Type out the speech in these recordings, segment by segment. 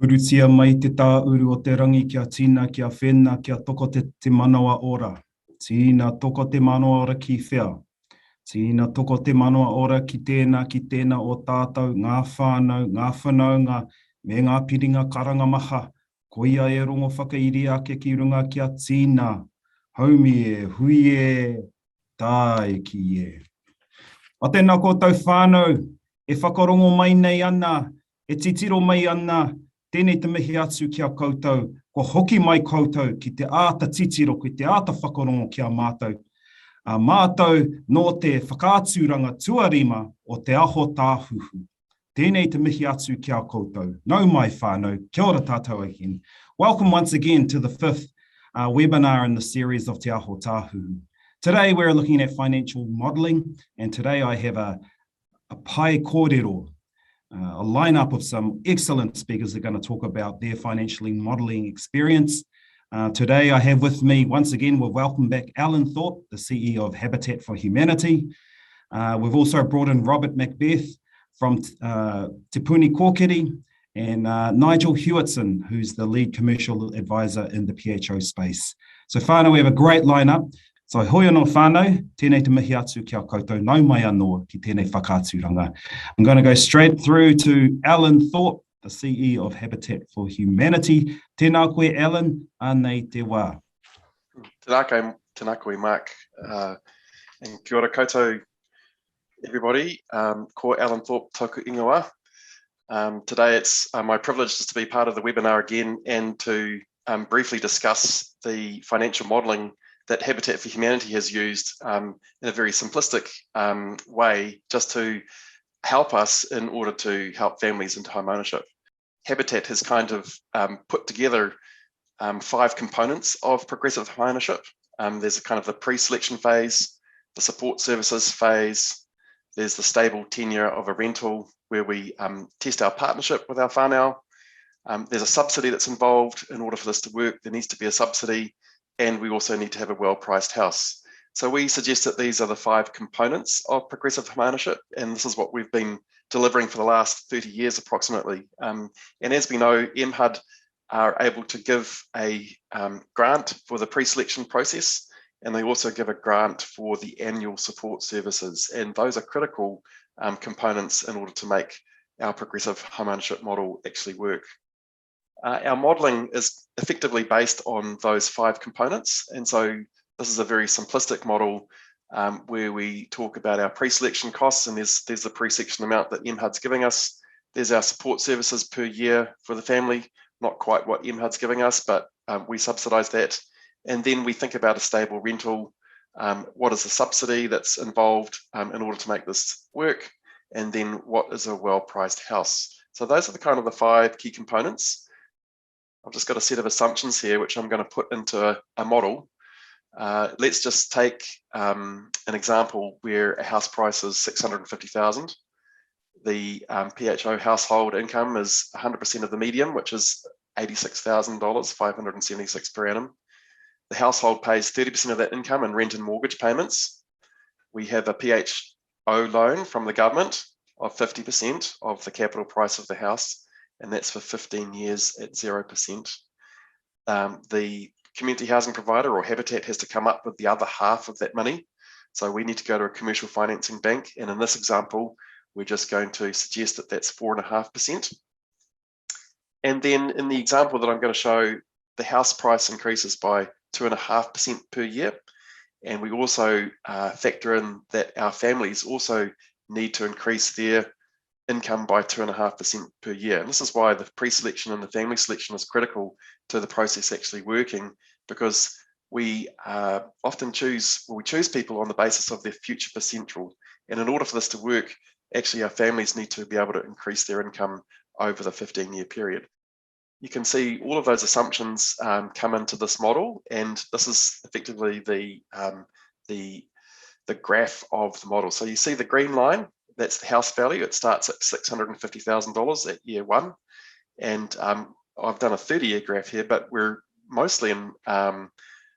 Urutia mai te tā uru o te rangi kia tīna, kia whena, kia toko te manawa ora. Tīna toko te manawa ora ki whea. Tīna toko te manawa ora ki tēnā o tātou, ngā whānau, ngā whanaunga, me ngā piringa karangamaha. Ko ia e rongo whakairi ake ki runga kia tīna. Haumi e, hui e, tāe ki e. A tēnā koutou whānau, e whakarongo mai nei ana, e titiro mai ana, tēnei te mihi atu kia koutou, ko hoki mai koutou ki te āta titiro, ki te āta whakarongo kia mātou. Mātou no te whakāturanga tuarima o te aho tāhuhu. Tēnei te mihi atu kia koutou. Nau mai whānau, kia ora tātou ahin. Welcome once again to the fifth webinar in the series of Te Aho Tāhuhu. Today we're looking at financial modelling, and today I have a pai kōrero, a lineup of some excellent speakers that are going to talk about their financially modelling experience. Today I have with me, once again, we'll welcome back Alan Thorpe, the CEO of Habitat for Humanity. We've also brought in Robert Macbeth from Te Puni Kōkiri, and Nigel Hewitson, who's the lead commercial advisor in the PHO space. So whānau, we have a great lineup. So hoi anō whānau, tēnei te mihi atu kia koutou, nau mai anō ki tēnei whakāturanga. I'm going to go straight through to Alan Thorpe, the CEO of Habitat for Humanity. Tēnā koe, Alan, anei te wā. Tēnā koe, Mark, and kia ora koutou, everybody. Ko Alan Thorpe toku ingoa. Today it's my privilege just to be part of the webinar again and to briefly discuss the financial modelling that Habitat for Humanity has used in a very simplistic way just to help us in order to help families into home ownership. Habitat has kind of put together 5 components of progressive home ownership. There's a kind of the pre-selection phase, the support services phase, there's the stable tenure of a rental where we test our partnership with our whānau. There's a subsidy that's involved. In order for this to work, there needs to be a subsidy, and we also need to have a well-priced house. So we suggest that these are the 5 components of progressive home ownership, and this is what we've been delivering for the last 30 years approximately. And as we know, MHUD are able to give a grant for the pre-selection process, and they also give a grant for the annual support services, and those are critical components in order to make our progressive home ownership model actually work. Our modelling is effectively based on those 5 components, and so this is a very simplistic model where we talk about our pre-selection costs, and there's the pre-selection amount that MHUD's giving us. There's our support services per year for the family, not quite what MHUD's giving us, but we subsidise that. And then we think about a stable rental. What is the subsidy that's involved in order to make this work? And then what is a well-priced house? So those are the kind of the 5 key components. I've just got a set of assumptions here, which I'm going to put into a model. Let's just take an example where a house price is $650,000. The PHO household income is 100% of the median, which is $86,000, $576 per annum. The household pays 30% of that income in rent and mortgage payments. We have a PHO loan from the government of 50% of the capital price of the house, and that's for 15 years at 0%. The community housing provider or Habitat has to come up with the other half of that money. So we need to go to a commercial financing bank, and in this example, we're just going to suggest that that's 4.5%. And then in the example that I'm going to show, the house price increases by 2.5% per year. And we also factor in that our families also need to increase their income by 2.5% per year. And this is why the pre-selection and the family selection is critical to the process actually working, because we often choose people on the basis of their future potential. And in order for this to work, actually our families need to be able to increase their income over the 15-year period. You can see all of those assumptions come into this model, and this is effectively the graph of the model. So you see the green line, that's the house value. It starts at $650,000 at year 1. And I've done a 30-year graph here, but we're mostly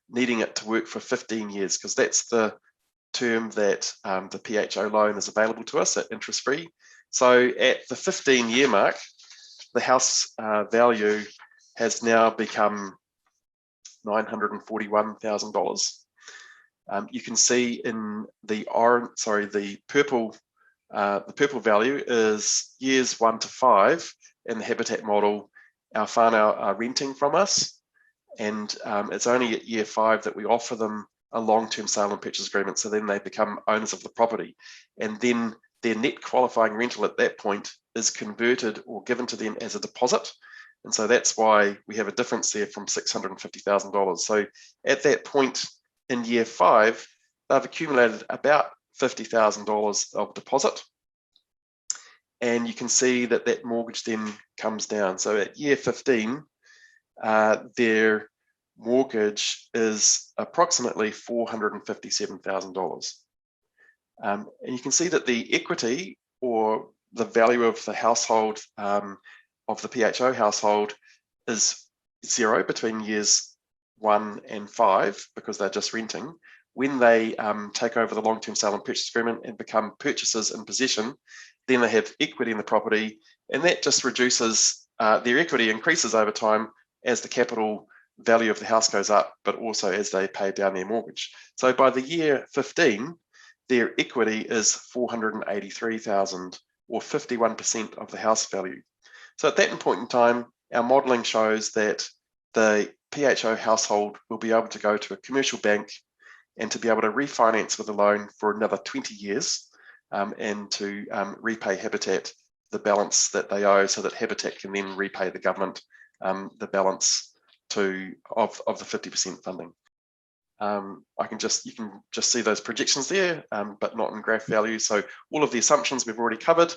needing it to work for 15 years because that's the term that the PHO loan is available to us at interest-free. So at the 15-year mark, the house value has now become $941,000. You can see in the purple value is years 1 to 5 in the Habitat model. Our whānau are renting from us, and it's only at year 5 that we offer them a long-term sale and purchase agreement, so then they become owners of the property, and then their net qualifying rental at that point is converted or given to them as a deposit. And so that's why we have a difference there from $650,000. So at that point in year 5, they've accumulated about $50,000 of deposit. And you can see that that mortgage then comes down. So at year 15, their mortgage is approximately $457,000. And you can see that the equity, or the value of the household, of the PHO household, is 0 between years 1 and 5 because they're just renting. When they take over the long-term sale and purchase agreement and become purchasers in possession, then they have equity in the property, and that just reduces, their equity increases over time as the capital value of the house goes up, but also as they pay down their mortgage. So by the year 15, their equity is $483,000, or 51% of the house value. So at that point in time, our modelling shows that the PHO household will be able to go to a commercial bank and to be able to refinance with a loan for another 20 years and to repay Habitat the balance that they owe, so that Habitat can then repay the government the balance of the 50% funding. You can just see those projections there, but not in graph value. So all of the assumptions we've already covered,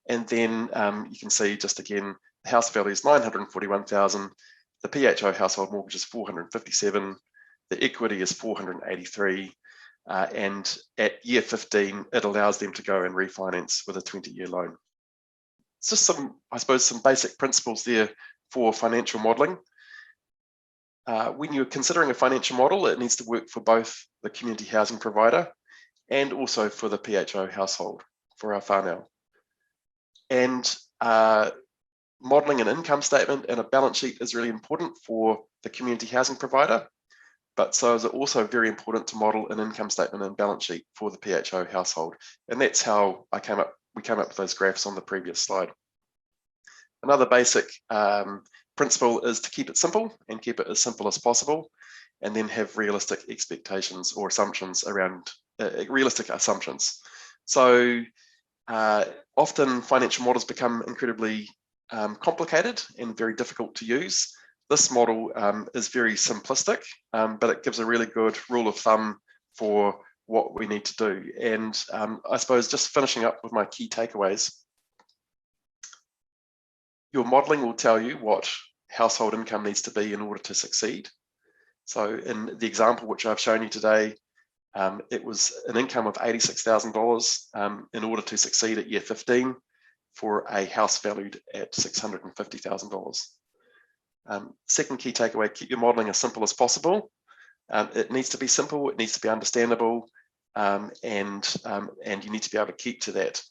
and then you can see just again the house value is $941,000, the PHO household mortgage is $457,000, the equity is $483,000, and at year 15 it allows them to go and refinance with a 20-year loan. It's just some basic principles there for financial modelling. When you're considering a financial model, it needs to work for both the community housing provider and also for the PHO household, for our whānau. And modelling an income statement and a balance sheet is really important for the community housing provider, but so is it also very important to model an income statement and balance sheet for the PHO household. And that's how we came up with those graphs on the previous slide. Another basic principle is to keep it simple and keep it as simple as possible, and then have realistic expectations or assumptions around realistic assumptions. So often financial models become incredibly complicated and very difficult to use. This model is very simplistic, but it gives a really good rule of thumb for what we need to do. And I suppose just finishing up with my key takeaways, your modelling will tell you what household income needs to be in order to succeed. So in the example which I've shown you today, it was an income of $86,000 in order to succeed at year 15 for a house valued at $650,000. Second key takeaway, keep your modelling as simple as possible. It needs to be simple, it needs to be understandable, and you need to be able to keep to that.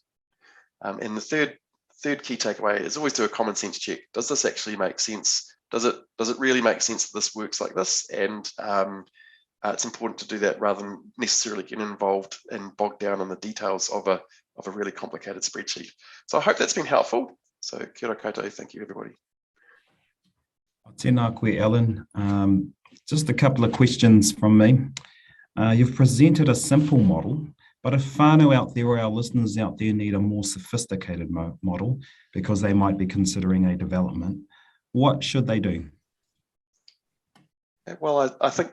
And the third key takeaway is always do a common sense check. Does this actually make sense? Does it really make sense that this works like this? And it's important to do that rather than necessarily get involved and bogged down in the details of a really complicated spreadsheet. So I hope that's been helpful. So kia ora koutou, thank you everybody. Tēnā koe, Alan. Just a couple of questions from me. You've presented a simple model, but if whānau out there or our listeners out there need a more sophisticated model because they might be considering a development, what should they do? Well, I think,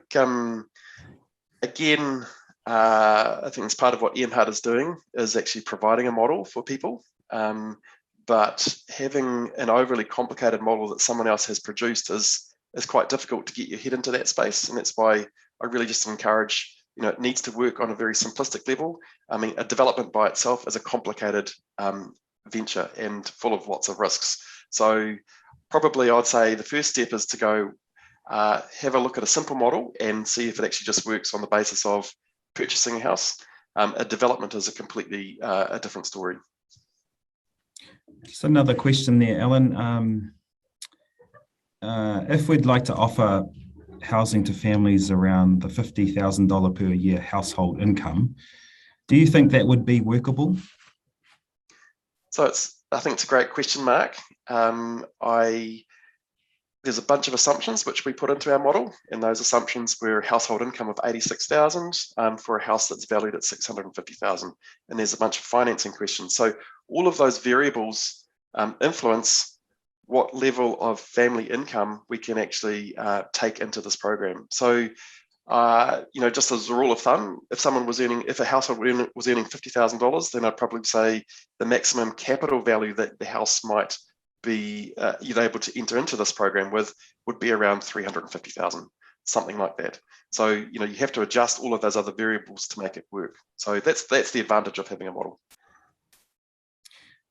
again, I think it's part of what Ian Hutt is doing, is actually providing a model for people. But having an overly complicated model that someone else has produced is quite difficult to get your head into that space. And that's why I really just encourage, it needs to work on a very simplistic level. I mean, a development by itself is a complicated venture and full of lots of risks. So probably I'd say the first step is to go have a look at a simple model and see if it actually just works on the basis of purchasing a house. A development is a completely a different story. Just another question there, Alan. If we'd like to offer housing to families around the $50,000 per year household income, do you think that would be workable? So I think it's a great question, Mark. There's a bunch of assumptions which we put into our model, and those assumptions were household income of 86,000 for a house that's valued at 650,000, and there's a bunch of financing questions. So all of those variables influence what level of family income we can actually take into this program. So just as a rule of thumb, if a household was earning $50,000, then I'd probably say the maximum capital value that the house might be you'd able to enter into this program with would be around 350,000, something like that. So you have to adjust all of those other variables to make it work. So that's the advantage of having a model.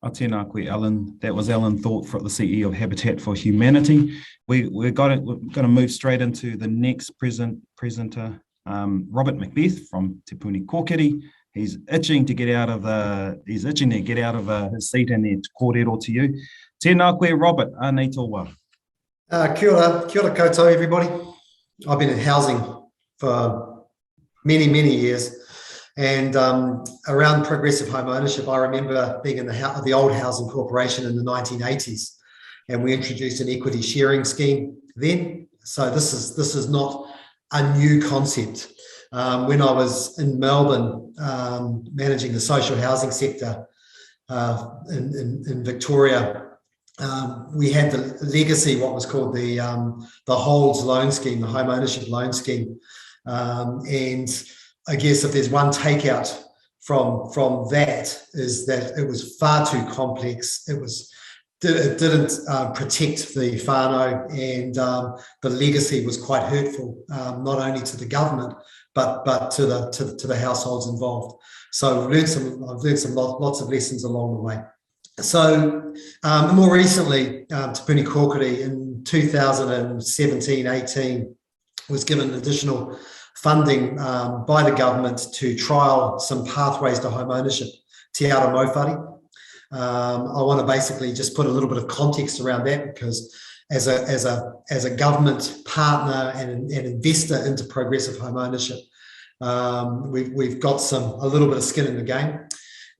Tēnā koe, Alan. That was Alan Thorpe, the CEO of Habitat for Humanity. We're going to move straight into the next presenter, Robert Macbeth from Te Puni Kōkiri. He's itching to get out of his seat and then kōrero to you. Tēnā koe, Robert, anei tō wā. Kia ora koutou, everybody. I've been in housing for many, many years. And around progressive home ownership, I remember being in the old Housing Corporation in the 1980s, and we introduced an equity sharing scheme then. So this is not a new concept. When I was in Melbourne managing the social housing sector in Victoria, we had the legacy, what was called the Holds loan scheme, the home ownership loan scheme, and I guess if there's one takeout from that is that it was far too complex. It didn't protect the whānau, and the legacy was quite hurtful, not only to the government but to the households involved. So I've learned lots of lessons along the way. So more recently, Te Puni Kōkiri in 2017-18 was given additional funding by the government to trial some pathways to home ownership, Te Ara Mauwhare. I want to basically just put a little bit of context around that, because as a government partner and an investor into progressive home ownership, we've got a little bit of skin in the game.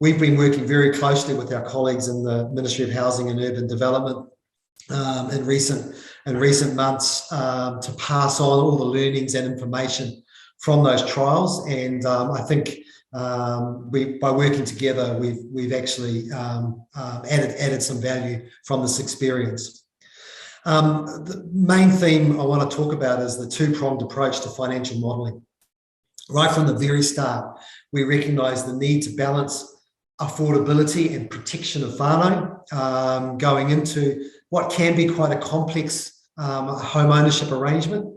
We've been working very closely with our colleagues in the Ministry of Housing and Urban Development in recent months to pass on all the learnings and information from those trials, and I think by working together, we've actually added some value from this experience. The main theme I want to talk about is the two-pronged approach to financial modelling. Right from the very start, we recognise the need to balance affordability and protection of whānau going into what can be quite a complex home ownership arrangement,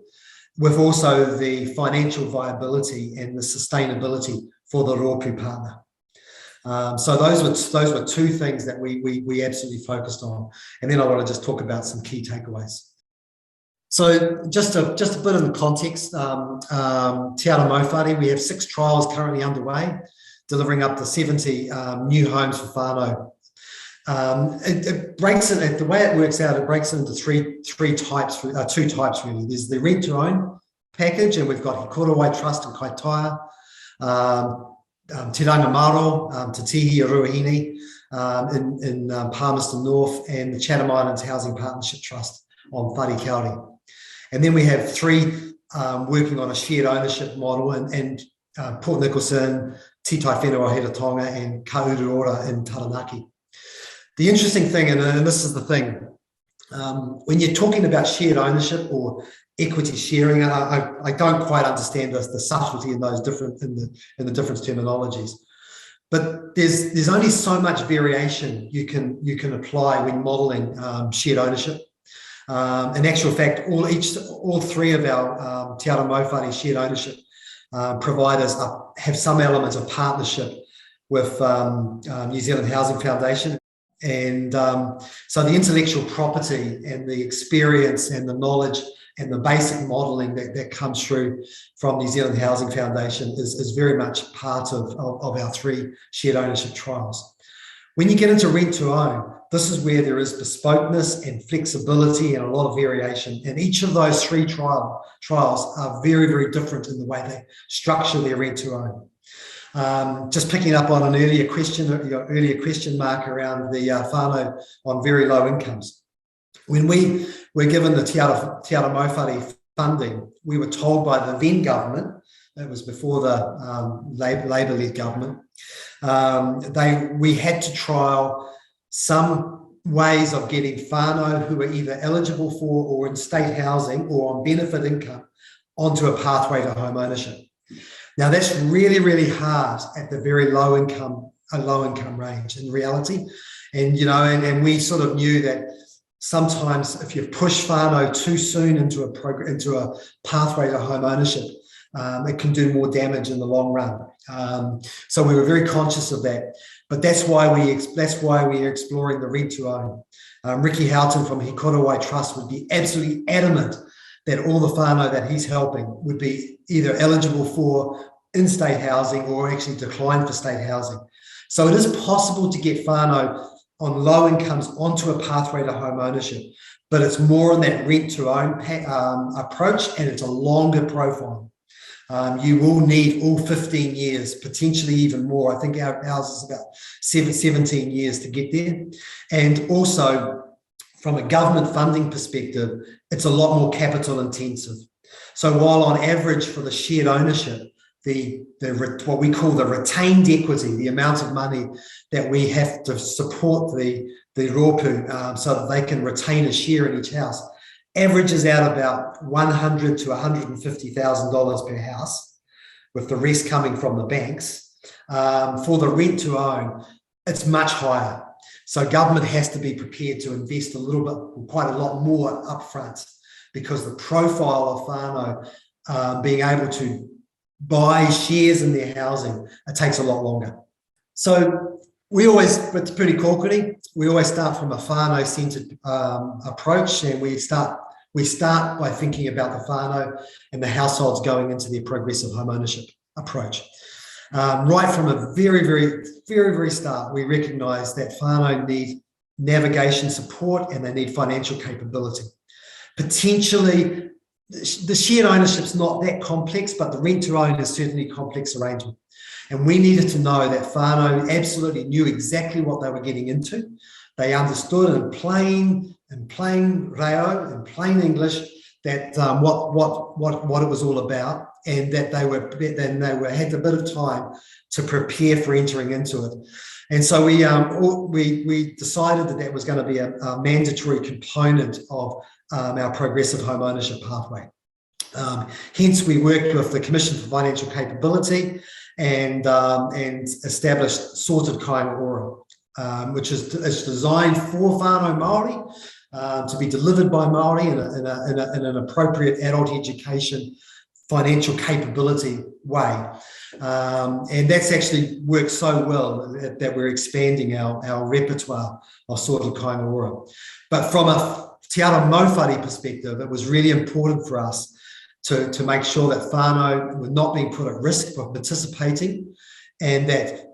with also the financial viability and the sustainability for the rōpū partner. So those were two things that we absolutely focused on. And then I want to just talk about some key takeaways. So just a bit of the context, Te Ara Mauwhare, we have 6 trials currently underway, delivering up to 70 new homes for whānau. The way it works out, it breaks into two types really. There's the rent to own package, and we've got He Korowai Trust and Kaitaia, Te Rangimaro, Te Tihi Ruahine in Palmerston North, and the Chatham Islands Housing Partnership Trust on Whare. And then we have 3 working on a shared ownership model, and Port Nicholson, Titai Whenua Hiratonga, and Kauruora in Taranaki. The interesting thing, and this is the thing, when you're talking about shared ownership or equity sharing, I don't quite understand the subtlety in those different in the different terminologies. But there's only so much variation you can apply when modelling shared ownership. In actual fact, all 3 of our Te Ara Mauwhare shared ownership providers have some elements of partnership with New Zealand Housing Foundation. And so the intellectual property and the experience and the knowledge and the basic modelling that comes through from New Zealand Housing Foundation is very much part of our 3 shared ownership trials. When you get into rent to own, this is where there is bespokeness and flexibility and a lot of variation. And each of those three trials are very, very different in the way they structure their rent to own. Just picking up on an earlier question mark around the whānau on very low incomes. When we were given the Te Ara Mowhare funding, we were told by the then government, it was before the Labour-led government, we had to trial some ways of getting whānau who were either eligible for or in state housing or on benefit income onto a pathway to home ownership. Now that's really, really hard at the very low income range in reality. And, you know, and we sort of knew that sometimes if you push whānau too soon into a pathway to home ownership, it can do more damage in the long run. So we were very conscious of that. But that's why we're exploring the rent to own. Ricky Houghton from He Korowai Trust would be absolutely adamant that all the whānau that he's helping would be either eligible for in-state housing or actually decline for state housing. So it is possible to get whānau on low incomes onto a pathway to home ownership, but it's more on that rent to own approach, and it's a longer profile. You will need all 15 years, potentially even more. I think ours is about 17 years to get there. And also, from a government funding perspective, it's a lot more capital intensive. So while on average for the shared ownership, what we call the retained equity, the amount of money that we have to support the rōpū so that they can retain a share in each house, averages out about $100,000 to $150,000 per house, with the rest coming from the banks. For the rent to own, it's much higher. So government has to be prepared to invest quite a lot more upfront, because the profile of whānau being able to buy shares in their housing, it takes a lot longer. So it's pretty corporate. We always start from a whānau-centred approach, and we start by thinking about the whānau and the households going into their progressive home ownership approach. Right from a very, very, very, very start, we recognise that whānau need navigation support and they need financial capability. Potentially, the shared ownership's not that complex, but the rent to own is certainly a complex arrangement. And we needed to know that whānau absolutely knew exactly what they were getting into. They understood in plain reo, in plain English, that what it was all about, and that they had a bit of time to prepare for entering into it. And so we decided that was going to be a mandatory component of our progressive home ownership pathway. Hence, we worked with the Commission for Financial Capability and established Sorted Kāinga Ora, which is designed for whānau Māori, to be delivered by Māori in an appropriate adult education financial capability way. And that's actually worked so well that we're expanding our repertoire of Sorted Kāinga Ora. But from a Te Ara Mowhare perspective, it was really important for us to make sure that whānau were not being put at risk for participating, and that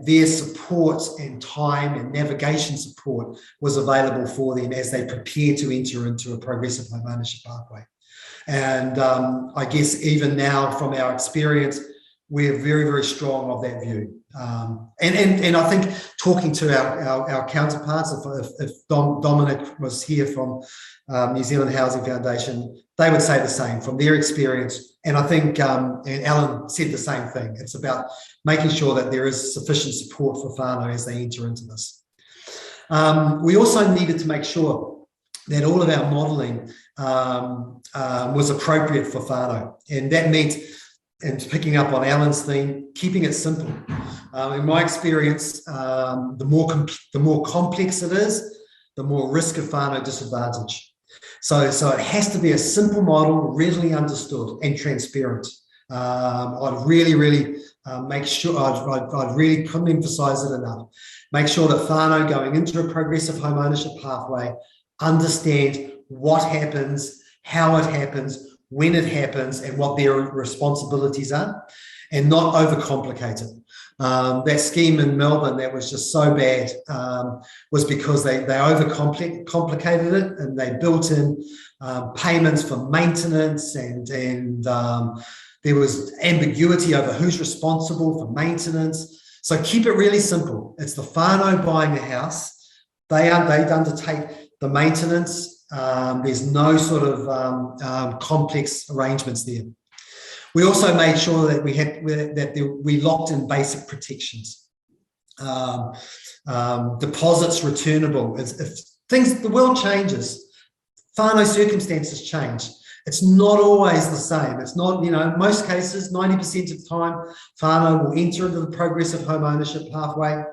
their support and time and navigation support was available for them as they prepare to enter into a progressive home ownership pathway. And I guess even now, from our experience, we're very, very strong of that view. And I think talking to our counterparts, if Dominic was here from New Zealand Housing Foundation, they would say the same from their experience. And I think, and Alan said the same thing, it's about making sure that there is sufficient support for whānau as they enter into this. We also needed to make sure that all of our modelling was appropriate for whānau. And that meant, and picking up on Alan's theme, keeping it simple. In my experience, the more complex it is, the more risk of whānau disadvantage. So it has to be a simple model, readily understood and transparent. I'd really make sure, I'd really couldn't emphasise it enough. Make sure that whānau going into a progressive home ownership pathway understand what happens, how it happens, when it happens, and what their responsibilities are, and not overcomplicate it. That scheme in Melbourne that was just so bad was because they overcomplicated it, and they built in payments for maintenance, and there was ambiguity over who's responsible for maintenance. So keep it really simple. It's the whānau buying a house. They undertake the maintenance. There's no sort of complex arrangements there. We also made sure that we locked in basic protections. Deposits returnable. If the world changes, whānau circumstances change. It's not always the same. It's not, most cases, 90% of the time, whānau will enter into the progressive home ownership pathway.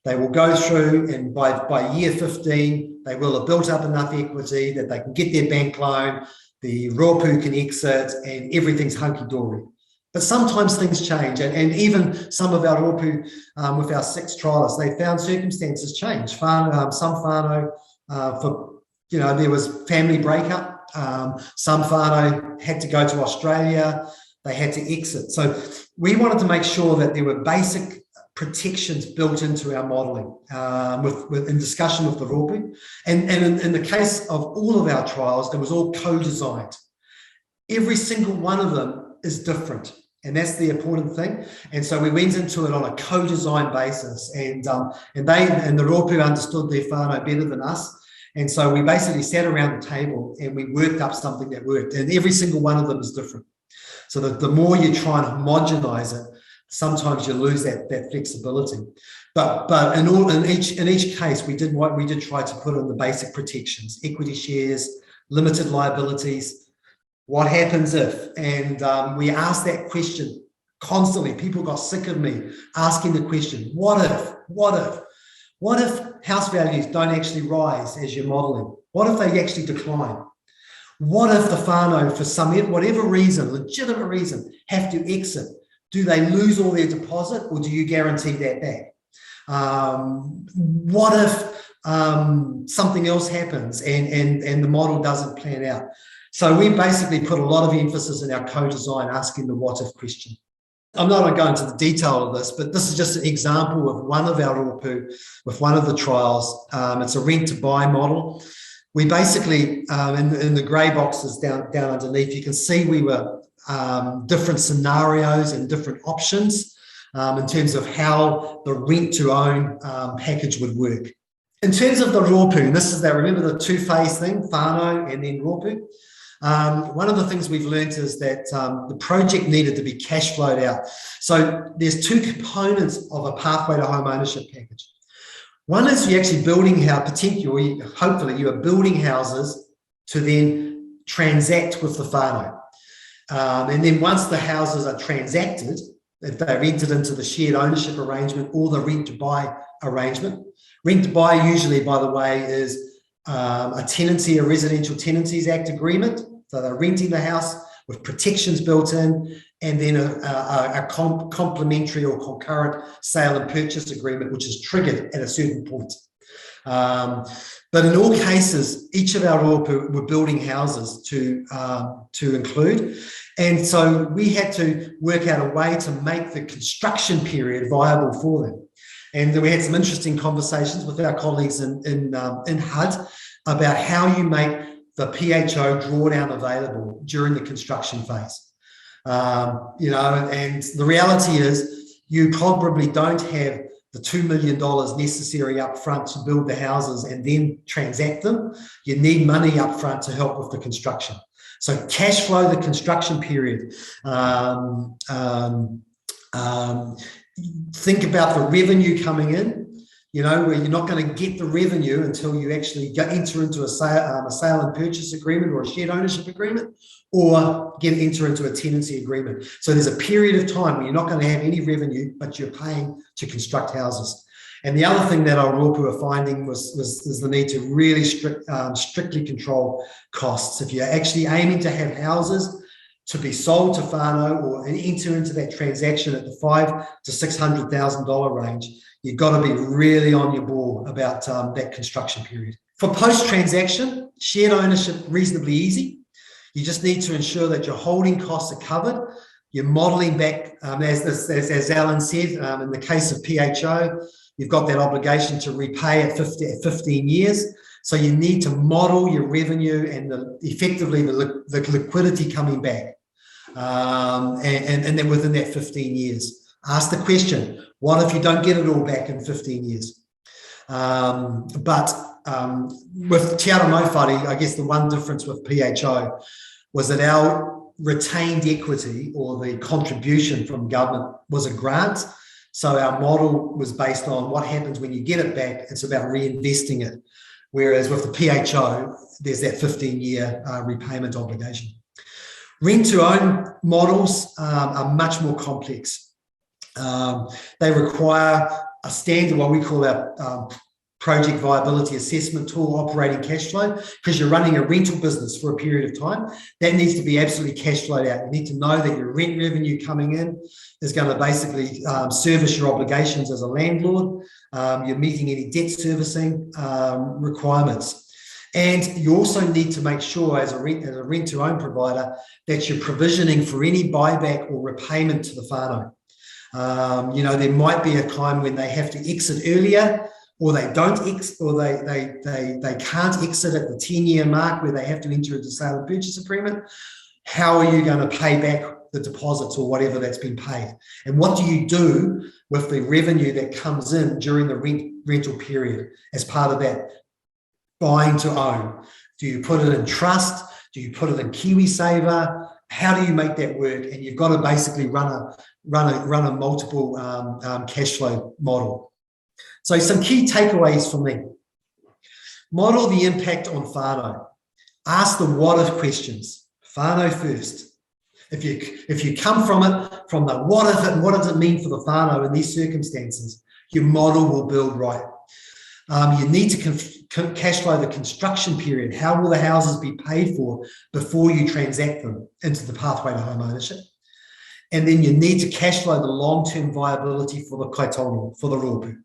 They will go through, and by year 15, they will have built up enough equity that they can get their bank loan, the rōpū can exit, and everything's hunky-dory. But sometimes things change, and even some of our rōpū with our 6 trialists, they found circumstances change. Some whānau, there was family breakup. Some whānau had to go to Australia. They had to exit. So we wanted to make sure that there were basic protections built into our modelling in discussion with the rōpū. And in the case of all of our trials, it was all co-designed. Every single one of them is different. And that's the important thing. And so we went into it on a co-design basis, and the rōpū understood their whānau better than us. And so we basically sat around the table and we worked up something that worked. And every single one of them is different. So that the more you try and homogenize it, sometimes you lose that flexibility. But in each case, we did try to put in the basic protections: equity shares, limited liabilities. What happens if? And we asked that question constantly. People got sick of me asking the question: what if? What if? What if house values don't actually rise as you're modelling? What if they actually decline? What if the whānau, for whatever reason, legitimate reason, have to exit? Do they lose all their deposit, or do you guarantee that back? What if something else happens and the model doesn't plan out? So we basically put a lot of emphasis in our co-design, asking the what if question. I'm not going to go into the detail of this, but this is just an example of one of our rōpū with one of the trials. It's a rent-to-buy model. We basically, in the grey boxes down underneath, you can see we were different scenarios and different options in terms of how the rent-to-own package would work. In terms of the rōpū, this is that, remember the two-phase thing, whānau and then rōpū? One of the things we've learned is that the project needed to be cash flowed out. So there's 2 components of a pathway to home ownership package. One is you're actually building hopefully you are building houses to then transact with the whānau. And then once the houses are transacted, if they're entered into the shared ownership arrangement or the rent-to-buy arrangement. Rent-to-buy usually, by the way, is a Residential Tenancies Act agreement. So they're renting the house with protections built in, and then a complementary or concurrent sale and purchase agreement, which is triggered at a certain point. But in all cases, each of our rōpū were building houses to include. And so we had to work out a way to make the construction period viable for them. And we had some interesting conversations with our colleagues in HUD about how you make the PHO drawdown available during the construction phase. And the reality is you probably don't have the $2 million necessary up front to build the houses and then transact them. You need money up front to help with the construction. So cash flow the construction period. Think about the revenue coming in, where you're not going to get the revenue until you actually enter into a sale and purchase agreement or a shared ownership agreement, or enter into a tenancy agreement. So there's a period of time where you're not going to have any revenue, but you're paying to construct houses. And the other thing that our rōpū were finding was the need to really strictly control costs. If you're actually aiming to have houses to be sold to whānau or enter into that transaction at the $500,000 to $600,000 range, you've got to be really on your ball about that construction period. For post-transaction, shared ownership, reasonably easy. You just need to ensure that your holding costs are covered. You're modelling back, as Alan said, in the case of PHO, you've got that obligation to repay at 15 years. So you need to model your revenue and effectively the liquidity coming back. And then within that 15 years, ask the question, what if you don't get it all back in 15 years? But with Te Ara Mauwhare, I guess the one difference with PHO was that our retained equity or the contribution from government was a grant. So our model was based on what happens when you get it back. It's about reinvesting it. Whereas with the PHO, there's that 15-year repayment obligation. Rent-to-own models are much more complex. They require a standard, what we call our project viability assessment tool, operating cash flow, because you're running a rental business for a period of time. That needs to be absolutely cash flowed out. You need to know that your rent revenue coming in is going to basically service your obligations as a landlord. You're meeting any debt servicing requirements. And you also need to make sure as a rent-to-own provider that you're provisioning for any buyback or repayment to the whānau. There might be a time when they have to exit earlier, or they don't they can't exit at the 10-year mark where they have to enter into sale and purchase agreement. How are you going to pay back the deposits or whatever that's been paid? And what do you do with the revenue that comes in during the rental period as part of that buying to own? Do you put it in trust? Do you put it in KiwiSaver? How do you make that work? And you've got to basically run a multiple cash flow model. So some key takeaways for me. Model the impact on whānau. Ask the what if questions. Whānau first. If you come from the what if and what does it mean for the whānau in these circumstances, your model will build right. You need to cash flow the construction period. How will the houses be paid for before you transact them into the pathway to home ownership? And then you need to cash flow the long-term viability for the kaitono, for the rōpū.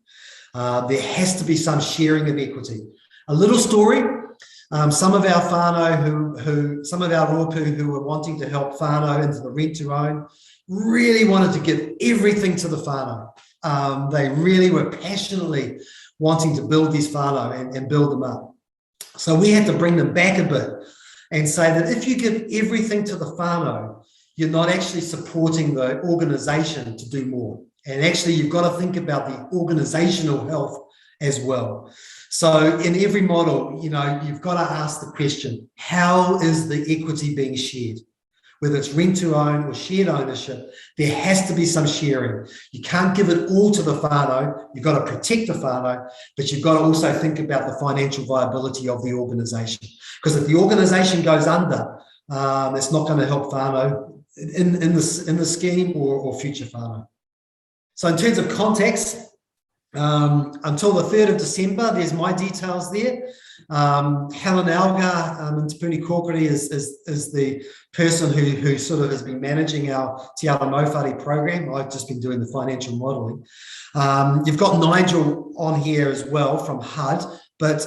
There has to be some sharing of equity. A little story, some of our whānau some of our rōpū who were wanting to help whānau into the rent-to-own really wanted to give everything to the whānau. They really were passionately wanting to build these whānau and build them up. So we had to bring them back a bit and say that if you give everything to the whānau, you're not actually supporting the organisation to do more. And actually, you've got to think about the organisational health as well. So in every model, you've got to ask the question, how is the equity being shared? Whether it's rent-to-own or shared ownership, there has to be some sharing. You can't give it all to the whānau. You've got to protect the whānau, but you've got to also think about the financial viability of the organisation. Because if the organisation goes under, it's not going to help whānau in the scheme or future whānau. So in terms of context, until the 3rd of December, there's my details there. Helen Algar in Te Puni Kōkiri is the person who sort of has been managing our Te Ara Mauwhare program. I've just been doing the financial modelling. You've got Nigel on here as well from HUD, but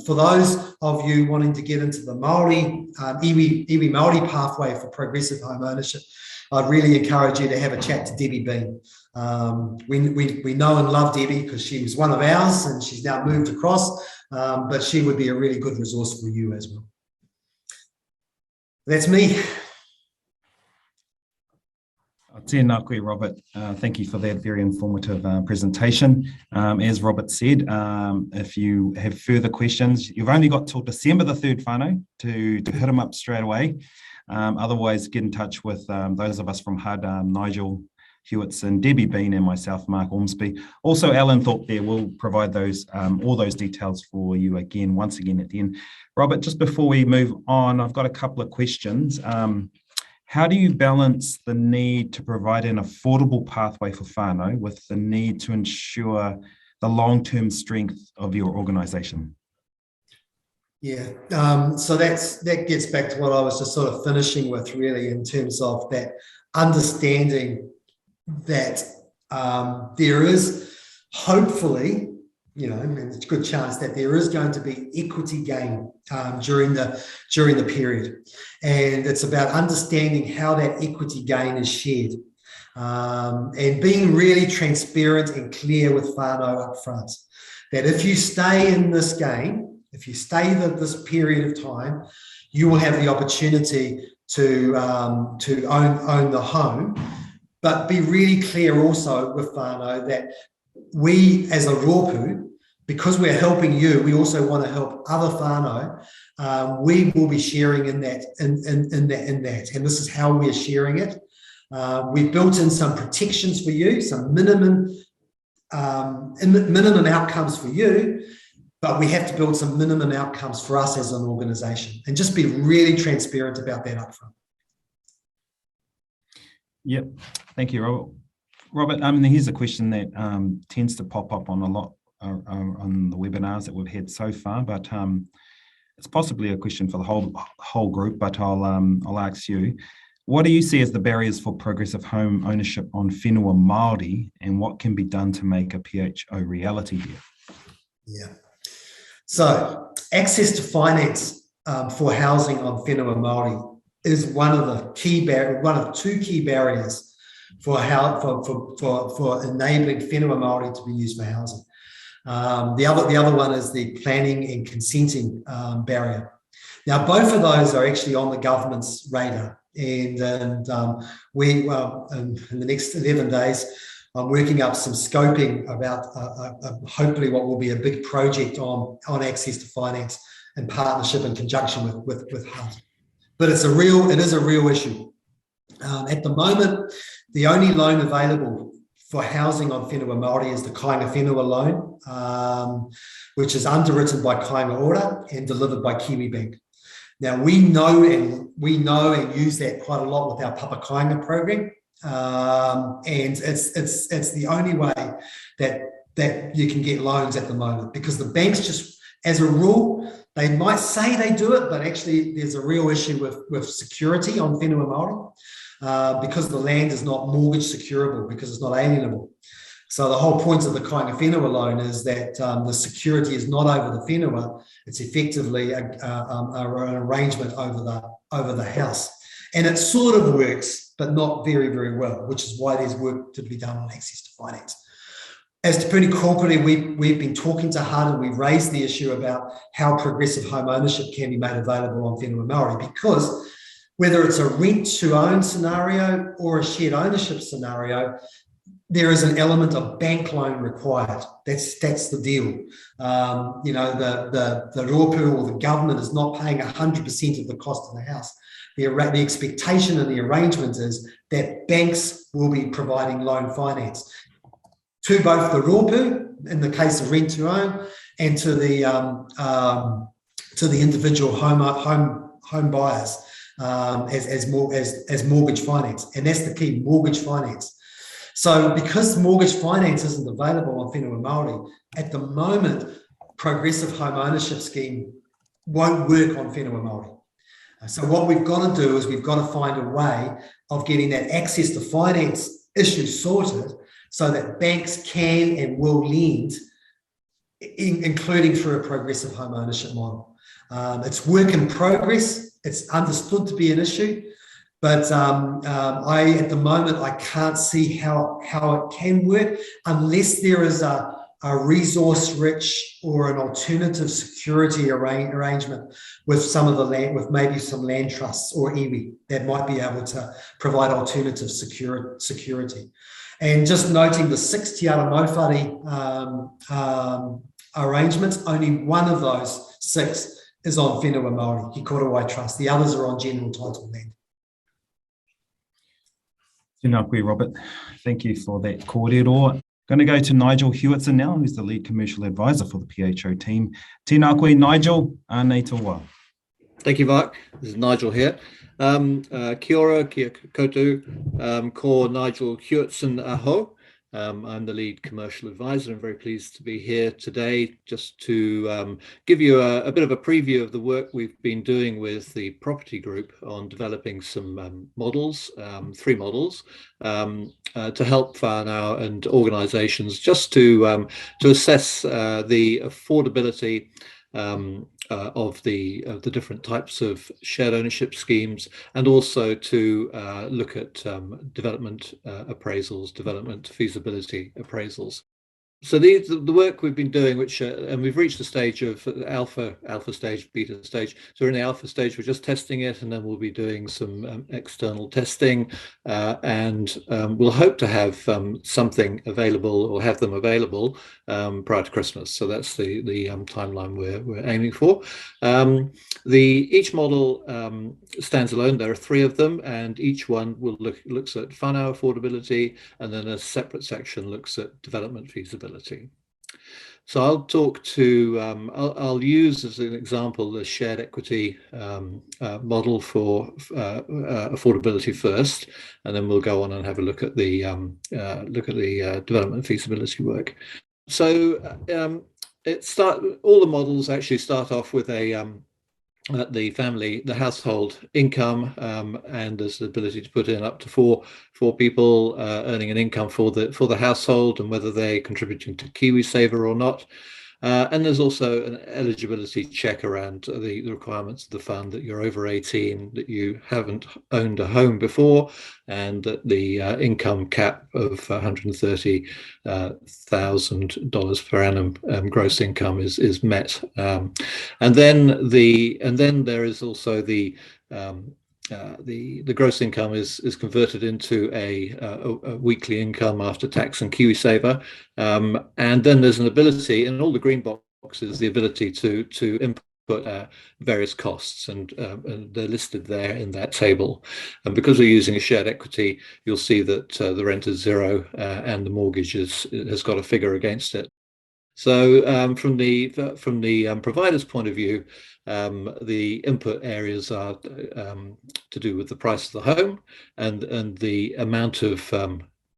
for those of you wanting to get into the Māori, iwi Māori pathway for progressive home ownership, I'd really encourage you to have a chat to Debbie Bean. We know and love Debbie because she was one of ours and she's now moved across, but she would be a really good resource for you as well. That's me. Tēnā koe, Robert. Thank you for that very informative presentation. As Robert said, if you have further questions, you've only got till December the 3rd, whānau, to hit them up straight away. Otherwise, get in touch with those of us from HUD, Nigel Hewitson, Debbie Bean, and myself, Mark Ormsby. Also, Alan Thorpe there will provide those all those details for you once again at the end. Robert, just before we move on, I've got a couple of questions. How do you balance the need to provide an affordable pathway for whānau with the need to ensure the long-term strength of your organisation? Yeah, so that gets back to what I was just sort of finishing with, really, in terms of that understanding that there is hopefully and it's a good chance that there is going to be equity gain during the period. And it's about understanding how that equity gain is shared. And being really transparent and clear with whānau up front, that if you stay in this game, if you stay this period of time, you will have the opportunity to own the home, but be really clear also with whānau that we as a rōpū, because we're helping you, we also want to help other whānau. We will be sharing in that, and this is how we're sharing it. We've built in some protections for you, some minimum outcomes for you, but we have to build some minimum outcomes for us as an organisation, and just be really transparent about that upfront. Yep, thank you, Robert. Robert, here's a question that tends to pop up on a lot on the webinars that we've had so far, but it's possibly a question for the whole group. But I'll ask you. What do you see as the barriers for progressive home ownership on whenua Māori, and what can be done to make a PHO reality here? Yeah. So access to finance for housing on whenua Māori is one of two key barriers for enabling whenua Māori to be used for housing. The other one is the planning and consenting barrier. Now, both of those are actually on the government's radar. And we, in the next 11 days, I'm working up some scoping about hopefully what will be a big project on access to finance and partnership in conjunction with HUD. But it is a real issue. At the moment, the only loan available for housing on whenua Māori is the Kāinga Whenua loan, which is underwritten by Kāinga Ora and delivered by Kiwibank. Now, we know and use that quite a lot with our Papa Kāinga program, and it's the only way that you can get loans at the moment, because the banks just, as a rule, they might say they do it, but actually there's a real issue with security on whenua Māori, because the land is not mortgage securable, because it's not alienable. So the whole point of the Kāinga Whenua loan is that the security is not over the whenua, it's effectively an arrangement over the house. And it sort of works, but not very, very well, which is why there's work to be done on access to finance. As Te Puni Kōpere, we've been talking to HUD, and we've raised the issue about how progressive home ownership can be made available on whenua Māori, because whether it's a rent-to-own scenario or a shared ownership scenario, there is an element of bank loan required. That's the deal. The rōpū or the government is not paying 100% of the cost of the house. The expectation and the arrangement is that banks will be providing loan finance to both the rōpū, in the case of rent to own, and to the individual home buyers as mortgage finance. And that's the key, mortgage finance. So because mortgage finance isn't available on whenua Māori, at the moment, progressive home ownership scheme won't work on whenua Māori. So what we've got to do is we've got to find a way of getting that access to finance issue sorted so that banks can and will lend, including through a progressive home ownership model. It's work in progress. It's understood to be an issue. But at the moment, I can't see how it can work unless there is a resource-rich or an alternative security arrangement with some of the land, with maybe some land trusts or iwi that might be able to provide alternative security. And just noting the 6 Te Ara Mauwhare arrangements, only one of those 6 is on whenua Māori, He Korowai Trust. The others are on general title land. Tēnā koe, Robert. Thank you for that kōrero. Going to go to Nigel Hewitson now, who's the lead commercial advisor for the PHO team. Tēnā koe, Nigel. Anei toa. Thank you, Mark. This is Nigel here. Kia ora, kia koutou. Ko Nigel Hewitson aho. I'm the lead commercial advisor. I'm very pleased to be here today just to give you a bit of a preview of the work we've been doing with the property group on developing some models, 3 models, to help whānau and organisations just to assess the affordability of the different types of shared ownership schemes, and also to look at development appraisals, development feasibility appraisals. So the work we've been doing, which and we've reached the stage of alpha stage, beta stage. So we're in the alpha stage, we're just testing it, and then we'll be doing some external testing, and we'll hope to have something available, or have them available prior to Christmas. So that's the timeline we're aiming for. Each model stands alone. There are 3 of them, and each one looks at whānau affordability, and then a separate section looks at development feasibility. So I'll talk to, I'll use as an example the shared equity model for affordability first, and then we'll go on and have a look at the development feasibility work. So all the models actually start off with the household income, and there's the ability to put in up to four people earning an income for the household, and whether they're contributing to KiwiSaver or not. And there's also an eligibility check around the requirements of the fund, that you're over 18, that you haven't owned a home before, and that the income cap of $130,000 per annum gross income is met. And then there is also the gross income is converted into a weekly income after tax and KiwiSaver, and then there's an ability in all the green boxes, the ability to input various costs, and they're listed there in that table. And because we're using a shared equity, you'll see that the rent is 0 and the mortgage has got a figure against it. So from the provider's point of view, the input areas are to do with the price of the home and the amount of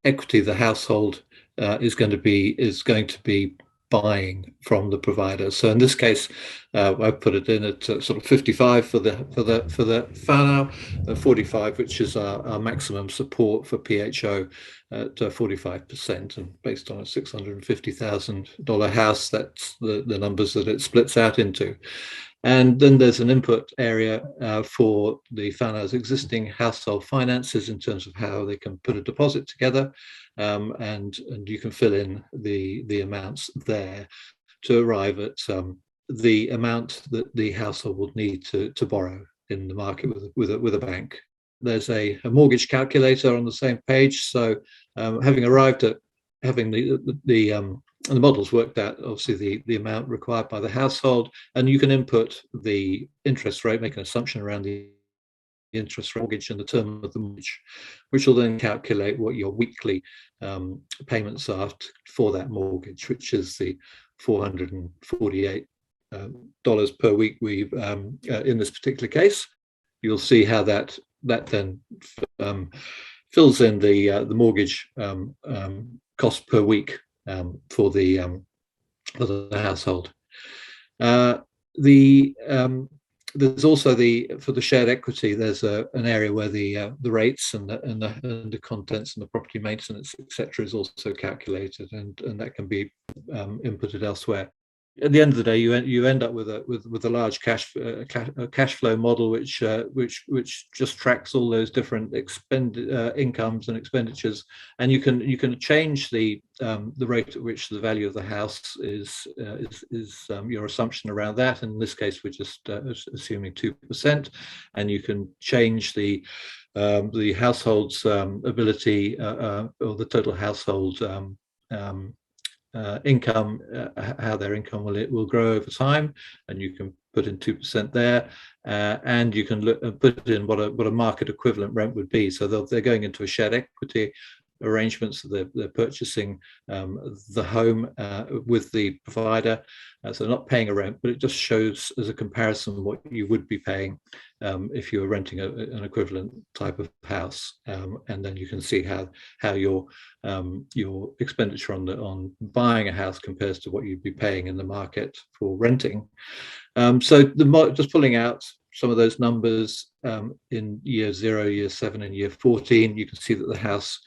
equity the household is going to be buying from the provider. So in this case, I put it in at sort of 55 for the whānau, 45, which is our maximum support for PHO, at 45%, and based on a $650,000 house, that's the numbers that it splits out into. And then there's an input area for the whānau's existing household finances in terms of how they can put a deposit together, and you can fill in the amounts there to arrive at the amount that the household would need to borrow in the market with a bank. There's a mortgage calculator on the same page. So having arrived at having the models worked out, obviously the amount required by the household, and you can input the interest rate, make an assumption around the interest rate mortgage and the term of the mortgage, which will then calculate what your weekly payments are for that mortgage, which is the $448 per week. We've in this particular case, you'll see how that then fills in the mortgage cost per week for the household. There's also for the shared equity, there's an area where the rates and the contents and the property maintenance, etc., is also calculated, and that can be inputted elsewhere. At the end of the day, you end up with a large cash flow model, which just tracks all those different incomes and expenditures, and you can change the rate at which the value of the house is your assumption around that. And in this case, we're just assuming 2%, and you can change the household's ability or the total household income, how their income will grow over time, and you can put in 2% there, and you can put in what a market equivalent rent would be. So they're going into a shared equity. arrangements. They're purchasing the home with the provider, so they're not paying a rent, but it just shows as a comparison what you would be paying if you were renting an equivalent type of house, and then you can see how your expenditure on buying a house compares to what you'd be paying in the market for renting. So just pulling out some of those numbers in year 0, year 7, and year 14, you can see that the house,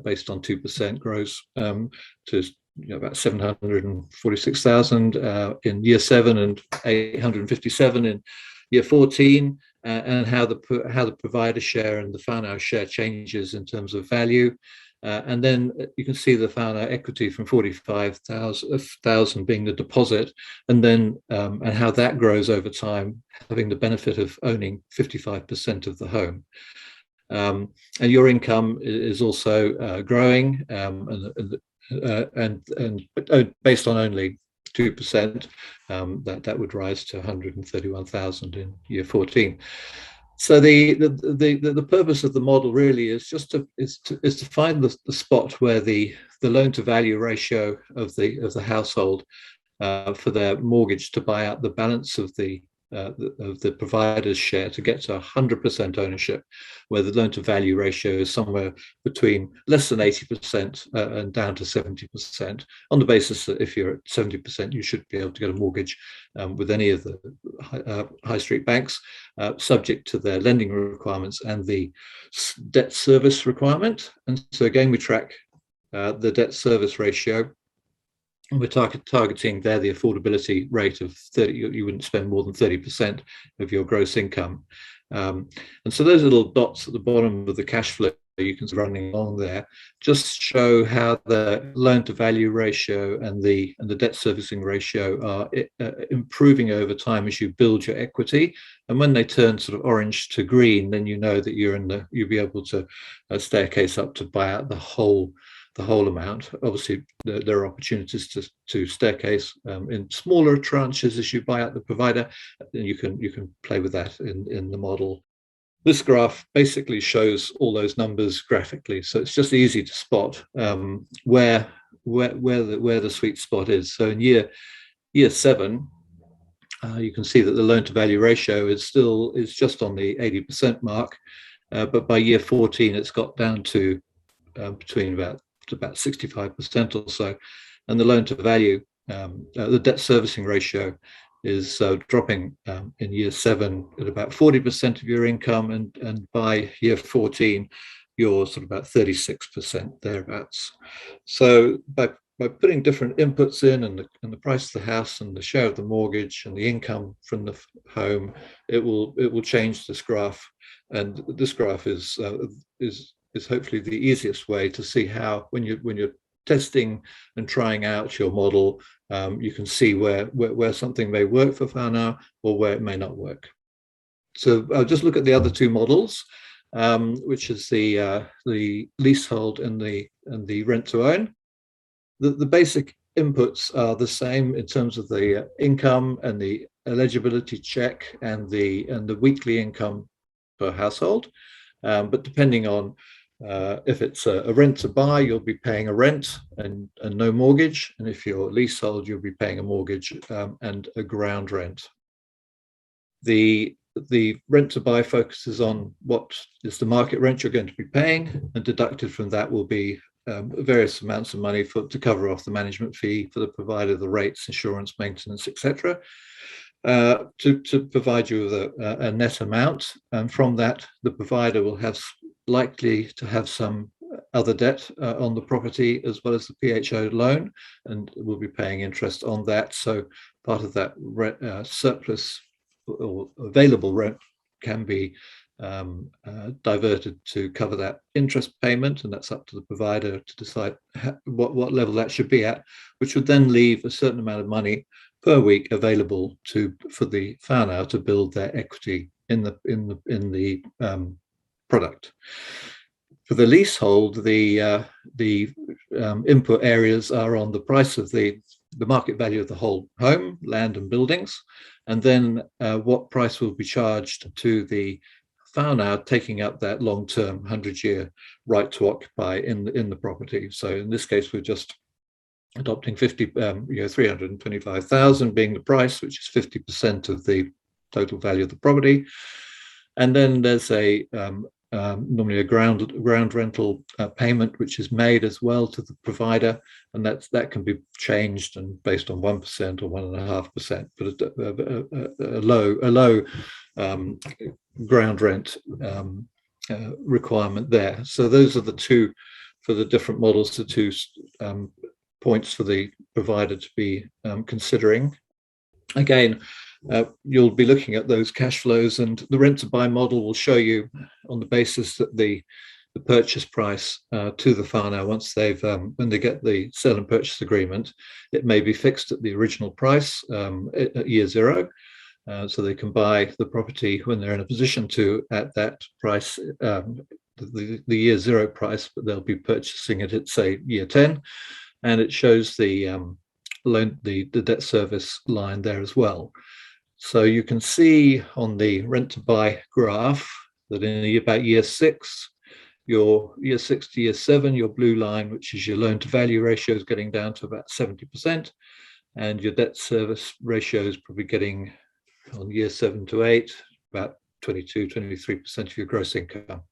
based on 2%, grows to about 746,000 in year 7 and 857 in year 14, and how the provider share and the whānau share changes in terms of value. And then you can see the whānau equity from 45,000 being the deposit, and then and how that grows over time, having the benefit of owning 55% of the home. And your income is also growing, and based on only 2%, that would rise to 131,000 in year 14. So the purpose of the model really is just to find the spot where the loan to value ratio of the household for their mortgage to buy out the balance of the provider's share to get to 100% ownership, where the loan to value ratio is somewhere between less than 80% and down to 70%, on the basis that if you're at 70%, you should be able to get a mortgage with any of the high street banks, subject to their lending requirements and the debt service requirement. And so again, we track the debt service ratio. And we're targeting there the affordability rate of 30. You wouldn't spend more than 30% of your gross income. And so those little dots at the bottom of the cash flow you can see running along there just show how the loan to value ratio and the debt servicing ratio are improving over time as you build your equity. And when they turn sort of orange to green, then you know that you'll be able to staircase up to buy out the whole amount. Obviously, there are opportunities to staircase in smaller tranches as you buy out the provider, and you can play with that in the model. This graph basically shows all those numbers graphically, so it's just easy to spot where the sweet spot is. So in year 7, you can see that the loan to value ratio is just on the 80% mark, but by year 14, it's got down to between about 65% or so, and the loan to value, the debt servicing ratio is dropping in year 7 at about 40% of your income, and by year 14 you're sort of about 36% thereabouts. So by putting different inputs in, and the price of the house and the share of the mortgage and the income from the home, it will change this graph. And this graph is hopefully the easiest way to see how, when you're testing and trying out your model, you can see where something may work for whānau or where it may not work. So I'll just look at the other two models, which is the leasehold and the rent to own. The basic inputs are the same in terms of the income and the eligibility check and the weekly income per household, but depending on if it's a rent to buy, you'll be paying a rent and no mortgage. And if you're leasehold, you'll be paying a mortgage and a ground rent. The rent to buy focuses on what is the market rent you're going to be paying, and deducted from that will be various amounts of money to cover off the management fee for the provider, the rates, insurance, maintenance, etc. To provide you with a net amount. And from that, the provider will have likely to have some other debt on the property, as well as the PHO loan, and will be paying interest on that. So part of that surplus or available rent can be diverted to cover that interest payment, and that's up to the provider to decide what level that should be at, which would then leave a certain amount of money per week available for the whānau to build their equity in the product. For the leasehold, the input areas are on the price of the market value of the whole home, land and buildings, and then what price will be charged to the Whānau taking up that long-term 100-year right to occupy in the property. So in this case, we're just adopting 325,000 being the price, which is 50% of the total value of the property. And then there's normally a ground rental payment which is made as well to the provider, and that can be changed and based on 1% or 1.5%, but a low ground rent requirement there. So those are the two, for the different models, the two points for the provider to be considering. Again, you'll be looking at those cash flows, and the rent to buy model will show you on the basis that the purchase price to the whānau, once they've when they get the sale and purchase agreement, it may be fixed at the original price at year zero, so they can buy the property when they're in a position to at that price, the year zero price, but they'll be purchasing it at, say, year 10, and it shows the debt service line there as well. So you can see on the rent to buy graph that in about year 6, your year 6 to year 7, your blue line, which is your loan to value ratio, is getting down to about 70%, and your debt service ratio is probably getting on year 7 to 8 about 22-23% of your gross income.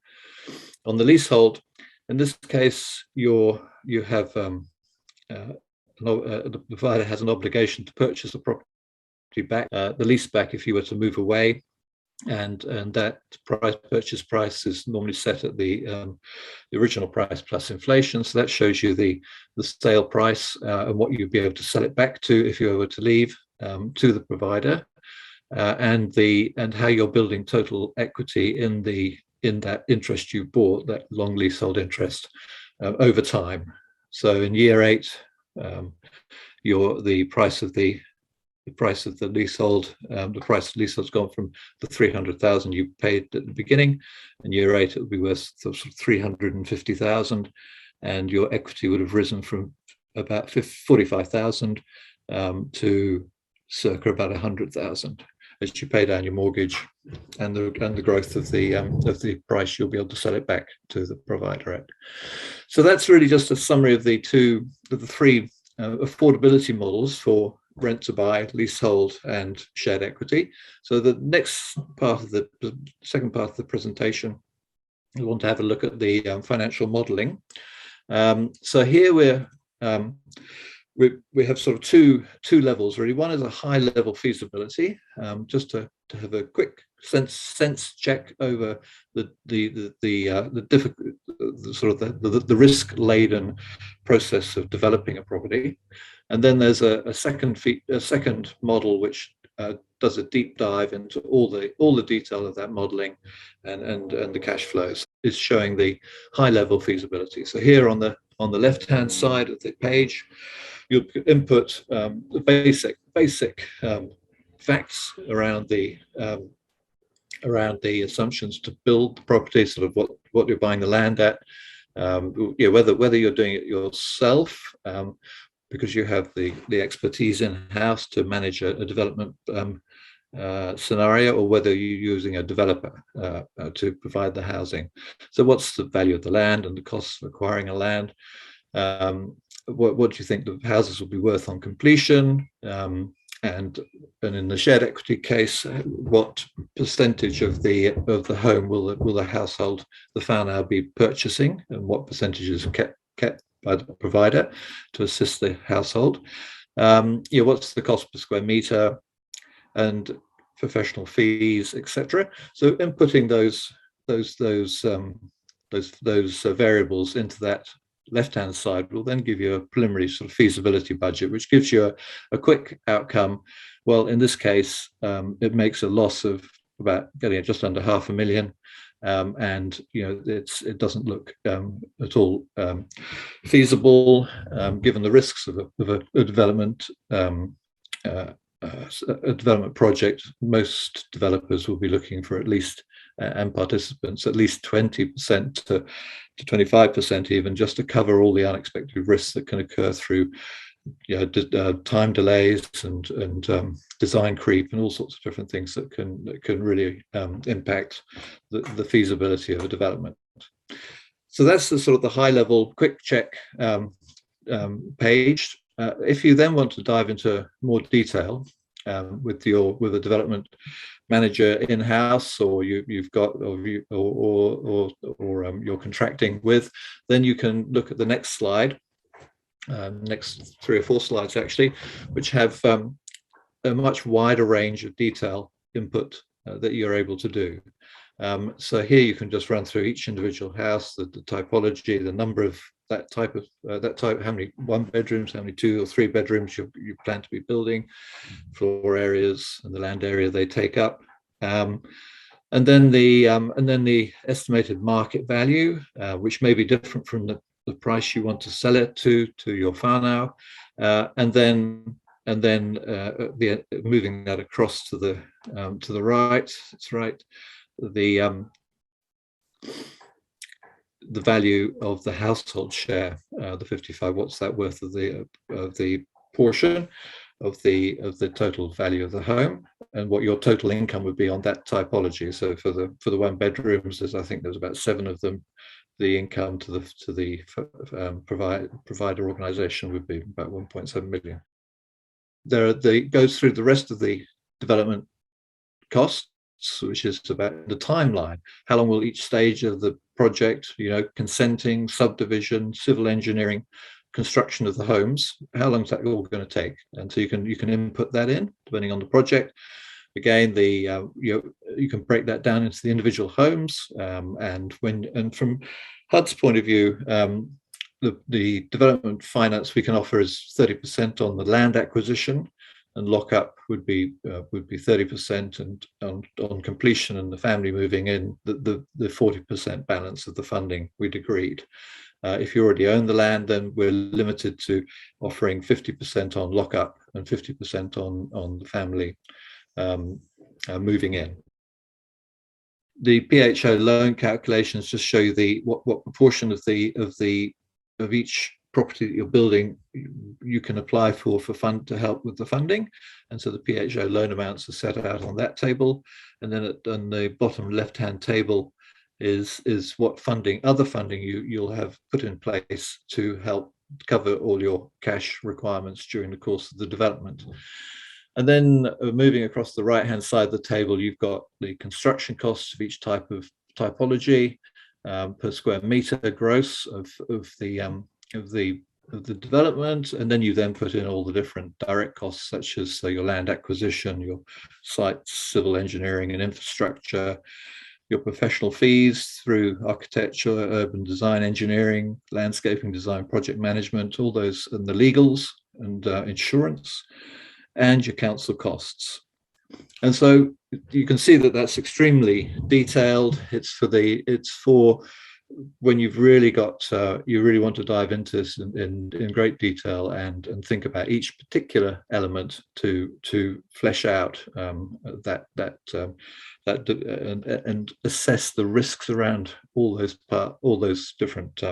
On the leasehold, in this case, you have the provider has an obligation to purchase the property back, the lease back, if you were to move away, and that purchase price is normally set at the original price plus inflation. So that shows you the sale price and what you'd be able to sell it back to if you were to leave to the provider, and how you're building total equity in that interest you bought, that long leasehold interest, over time. So in year 8, the price of the leasehold, the price of the leasehold's gone from the 300,000 you paid at the beginning. In year 8, it would be worth sort of 350,000, and your equity would have risen from about 45,000 to circa about 100,000 as you pay down your mortgage and the growth of the price you'll be able to sell it back to the provider at. So that's really just a summary of the three affordability models for rent to buy, leasehold, and shared equity. So the next part of the second part of the presentation, we want to have a look at the financial modelling. So here we have sort of two levels really. One is a high level feasibility, just to have a quick sense check over the risk laden process of developing a property. And then there's a second model which does a deep dive into all the detail of that modelling and the cash flows. Is showing the high level feasibility. So here on the left hand side of the page, you'll input the basic facts around the assumptions to build the property, sort of what you're buying the land at, whether you're doing it yourself because you have the expertise in house to manage a development scenario, or whether you're using a developer to provide the housing. So what's the value of the land and the costs of acquiring a land? What do you think the houses will be worth on completion? And in the shared equity case, what percentage of the home will the household, the whānau, be purchasing, and what percentages are kept by the provider to assist the household? What's the cost per square meter and professional fees, etc. So inputting those variables into that left-hand side will then give you a preliminary sort of feasibility budget, which gives you a quick outcome. Well, in this case, it makes a loss of about getting just under $500,000, and it doesn't look at all feasible given the risks of a development. A development project. Most developers will be looking for at least, and participants, at least 20% to 25% even, just to cover all the unexpected risks that can occur through time delays and design creep and all sorts of different things that can really impact the feasibility of a development. So that's the sort of the high level quick check page. If you then want to dive into more detail with a development manager in house, or you've got or you're contracting with, then you can look at the next slide. Next 3 or 4 slides actually, which have a much wider range of detail input that you're able to do. So here you can just run through each individual house, the typology, the number of that type, how many 1 bedrooms, how many 2 or 3 bedrooms you plan to be building, floor areas and the land area they take up. And then the estimated market value, which may be different from the price you want to sell it to your whānau, and then moving that across to the right. It's right. The value of the household share, the 55. What's that worth of the portion of the total value of the home, and what your total income would be on that typology. So for the 1 bedrooms, I think there's about 7 of them. The income to the provider organisation would be about 1.7 million. Goes through the rest of the development costs, which is about the timeline. How long will each stage of the project, consenting, subdivision, civil engineering, construction of the homes, how long is that all going to take? And so you can input that in depending on the project. Again, you can break that down into the individual homes, and from HUD's point of view, the development finance we can offer is 30% on the land acquisition, and lockup would be 30%, and on completion and the family moving in, the 40% balance of the funding we'd agreed. If you already own the land, then we're limited to offering 50% on lockup and 50% on the family moving in. The PHO loan calculations just show you what proportion of each property that you're building you can apply for fund to help with the funding, and so the PHO loan amounts are set out on that table. And then on the bottom left-hand table is what other funding you'll have put in place to help cover all your cash requirements during the course of the development. And then moving across the right-hand side of the table, you've got the construction costs of each type of typology per square meter gross of the development, and then you then put in all the different direct costs, such as your land acquisition, your site civil engineering and infrastructure, your professional fees through architecture, urban design engineering, landscaping design, project management, all those, and the legals and insurance, and your council costs. And so you can see that that's extremely detailed. It's for when you've really got, you really want to dive into this in great detail and think about each particular element to flesh out and assess the risks around all those different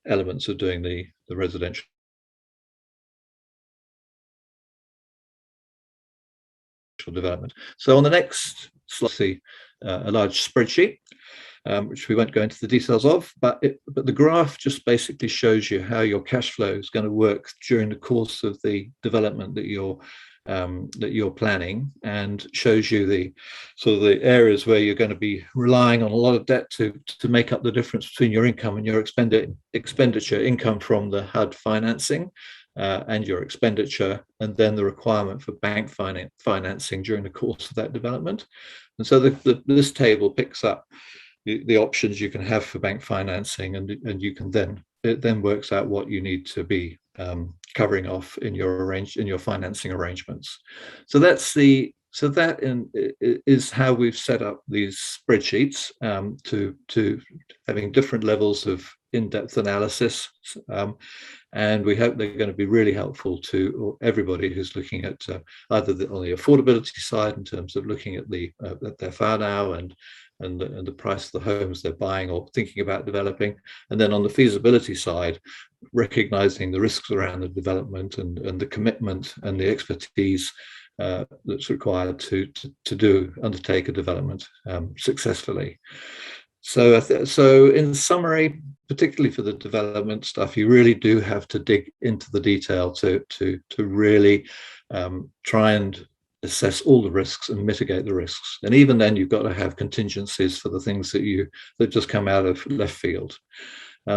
elements of doing the residential development. So on the next slide, see a large spreadsheet, which we won't go into the details of, but the graph just basically shows you how your cash flow is going to work during the course of the development that you're planning, and shows you the areas where you're going to be relying on a lot of debt to make up the difference between your income and your expenditure, income from the HUD financing and your expenditure, and then the requirement for bank financing during the course of that development. And so this table picks up the options you can have for bank financing, and you can it then works out what you need to be covering off in your financing arrangements. So that is how we've set up these spreadsheets to having different levels of in-depth analysis, and we hope they're going to be really helpful to everybody who's looking at either on the affordability side in terms of looking at their whānau and the price of the homes they're buying or thinking about developing. And then on the feasibility side, recognizing the risks around the development and the commitment and the expertise that's required to undertake a development successfully. So in summary, particularly for the development stuff, you really do have to dig into the detail to really try and assess all the risks and mitigate the risks. And even then, you've got to have contingencies for the things that just come out of left field.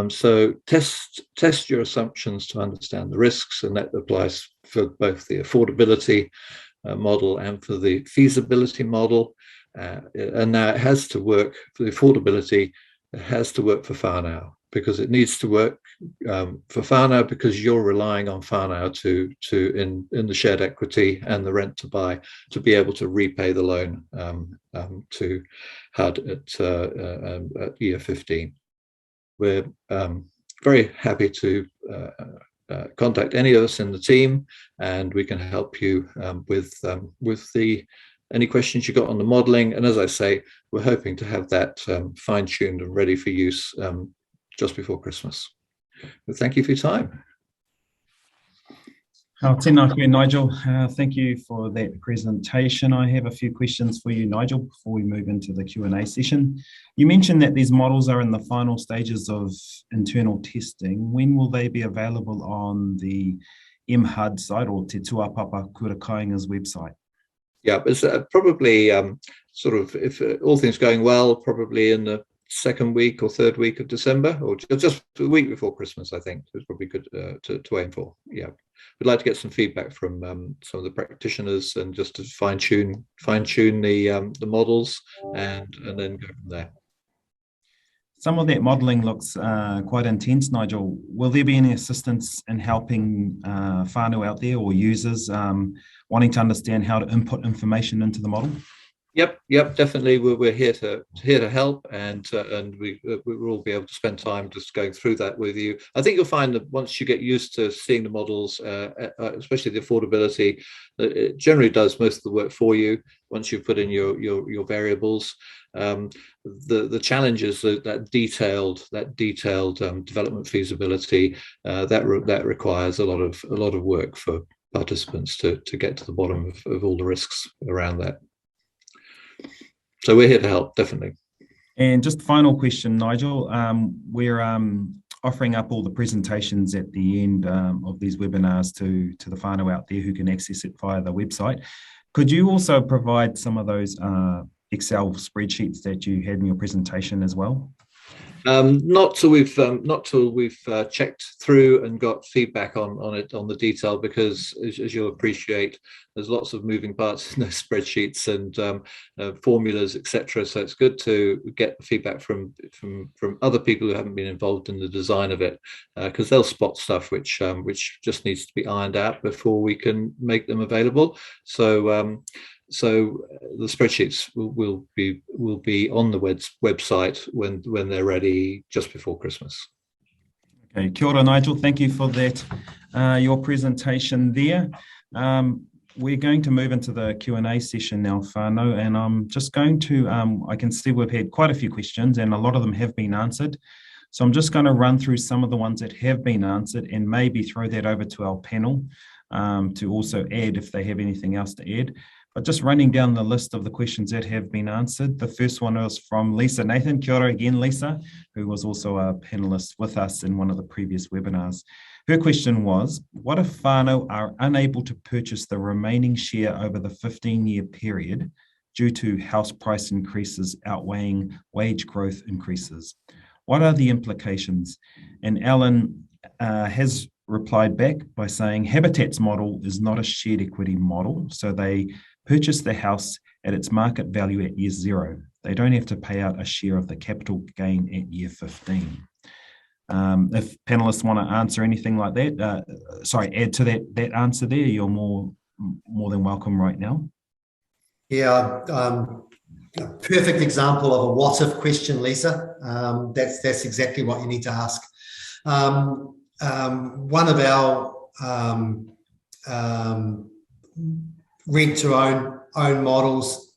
So test your assumptions to understand the risks, and that applies for both the affordability model and for the feasibility model. And now it has to work for the affordability. It has to work for whānau, because it needs to work for whānau, because you're relying on whānau in the shared equity and the rent to buy to be able to repay the loan to HUD at year 15. We're very happy to contact any of us in the team, and we can help you with any questions you got on the modelling. And as I say, we're hoping to have that fine-tuned and ready for use just before Christmas. But thank you for your time. Tēnā koe, Nigel. Thank you for that presentation. I have a few questions for you, Nigel, before we move into the Q&A session. You mentioned that these models are in the final stages of internal testing. When will they be available on the MHUD site or Te Tuapapa Kura Kāinga's website? Yeah, it's probably sort of, if all things going well, probably in the second week or third week of December, or just the week before Christmas, I think is probably good to aim for. Yeah, we'd like to get some feedback from some of the practitioners, and just to fine tune the models, and then go from there. Some of that modelling looks quite intense, Nigel. Will there be any assistance in helping whānau out there or users wanting to understand how to input information into the model? Yep, definitely. We're here to help, and we will all be able to spend time just going through that with you. I think you'll find that once you get used to seeing the models, especially the affordability, it generally does most of the work for you once you put in your variables. The challenge is that detailed development feasibility that requires a lot of work for participants to get to the bottom of all the risks around that. So we're here to help, definitely. And just final question, Nigel. We're offering up all the presentations at the end of these webinars to the whānau out there who can access it via the website. Could you also provide some of those Excel spreadsheets that you had in your presentation as well? Not till we've checked through and got feedback on the detail, because as you'll appreciate, there's lots of moving parts in those spreadsheets and formulas, etc. So it's good to get feedback from other people who haven't been involved in the design of it, because they'll spot stuff which just needs to be ironed out before we can make them available. So the spreadsheets will be on the website when they're ready, just before Christmas. Okay, kia ora, Nigel. Thank you for that, your presentation there. We're going to move into the Q&A session now, whānau, and I'm just going to, I can see we've had quite a few questions and a lot of them have been answered. So I'm just going to run through some of the ones that have been answered and maybe throw that over to our panel to also add if they have anything else to add. But just running down the list of the questions that have been answered. The first one was from Lisa Nathan. Kia ora again, Lisa, who was also a panelist with us in one of the previous webinars. Her question was, what if whānau are unable to purchase the remaining share over the 15-year period due to house price increases outweighing wage growth increases? What are the implications? And Alan has replied back by saying Habitat's model is not a shared equity model, so they purchase the house at its market value at year 0. They don't have to pay out a share of the capital gain at year 15. If panelists want to answer anything like that, add to that answer there, you're more than welcome right now. Yeah, a perfect example of a what if question, Lisa. That's exactly what you need to ask. One of our rent to own models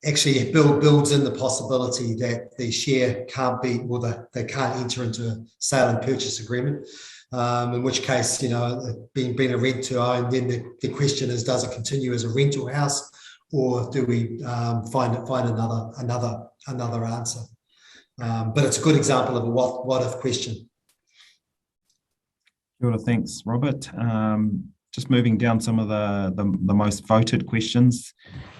actually builds in the possibility that the share can't be, well, they can't enter into a sale and purchase agreement. In which case, being a rent to own, then the question is, does it continue as a rental house, or do we find another answer? But it's a good example of a what if question. Sure, thanks, Robert. Just moving down some of the most voted questions.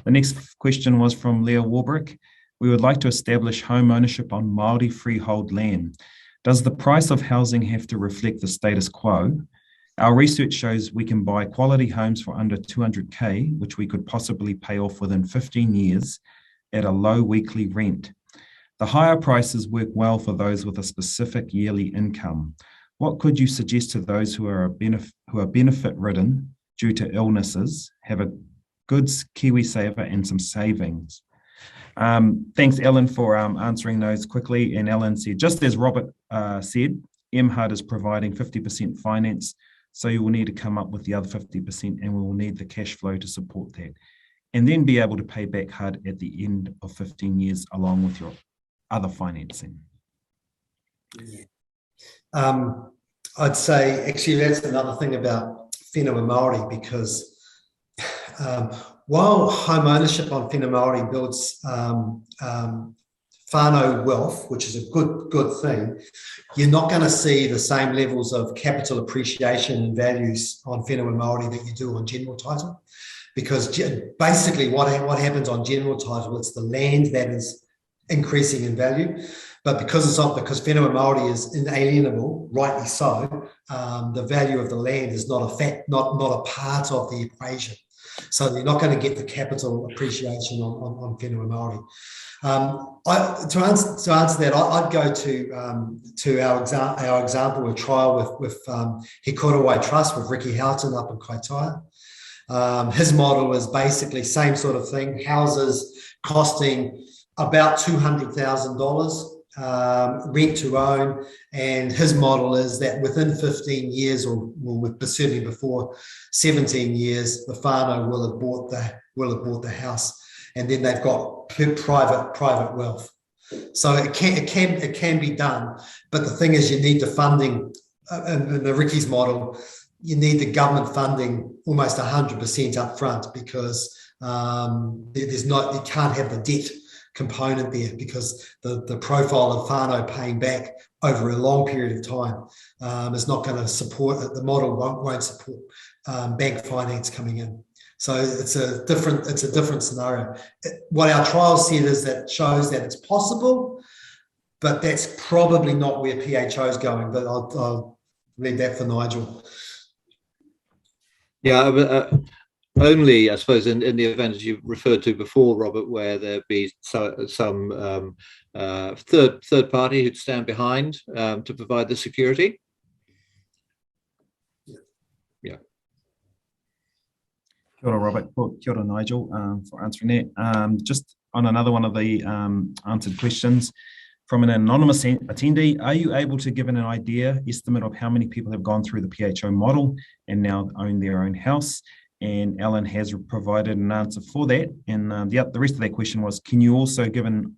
The next question was from Leah Warbrick. We would like to establish home ownership on Māori freehold land. Does the price of housing have to reflect the status quo? Our research shows we can buy quality homes for under 200K, which we could possibly pay off within 15 years at a low weekly rent. The higher prices work well for those with a specific yearly income. What could you suggest to those who are benefit-ridden due to illnesses, have a good KiwiSaver and some savings? Thanks, Ellen, for answering those quickly. And Ellen said, just as Robert said, MHUD is providing 50% finance, so you will need to come up with the other 50%, and we will need the cash flow to support that, and then be able to pay back HUD at the end of 15 years along with your other financing. I'd say, actually, that's another thing about whenua Māori, because while home ownership on whenua Māori builds whānau wealth, which is a good thing, you're not going to see the same levels of capital appreciation and values on whenua Māori that you do on general title. Because basically what happens on general title, it's the land that is increasing in value. But because whenua Māori is inalienable, rightly so, the value of the land is not a part of the equation. So you're not going to get the capital appreciation on whenua Māori. To answer that, I'd go to our example of trial with He Korowai Trust with Ricky Houghton up in Kaitaia. His model is basically same sort of thing, houses costing about $200,000. Rent to own, and his model is that within 15 years, or certainly before 17 years, the whānau will have bought the house, and then they've got private wealth. So it can be done, but the thing is, you need the funding. In the Ricky's model, you need the government funding almost 100% up front, because you can't have the debt component there, because the profile of whānau paying back over a long period of time is not going to support it. The model won't support bank finance coming in. So it's a different scenario. What our trial said is that shows that it's possible, but that's probably not where PHO is going. But I'll leave that for Nigel. Yeah. Only, I suppose, in the event, as you referred to before, Robert, where there be some third party who'd stand behind to provide the security. Yeah. Kia ora, Robert. Kia ora, Nigel, for answering that. Just on another one of the answered questions from an anonymous attendee, are you able to give an estimate of how many people have gone through the PHO model and now own their own house? And Ellen has provided an answer for that. And the rest of that question was, can you also give an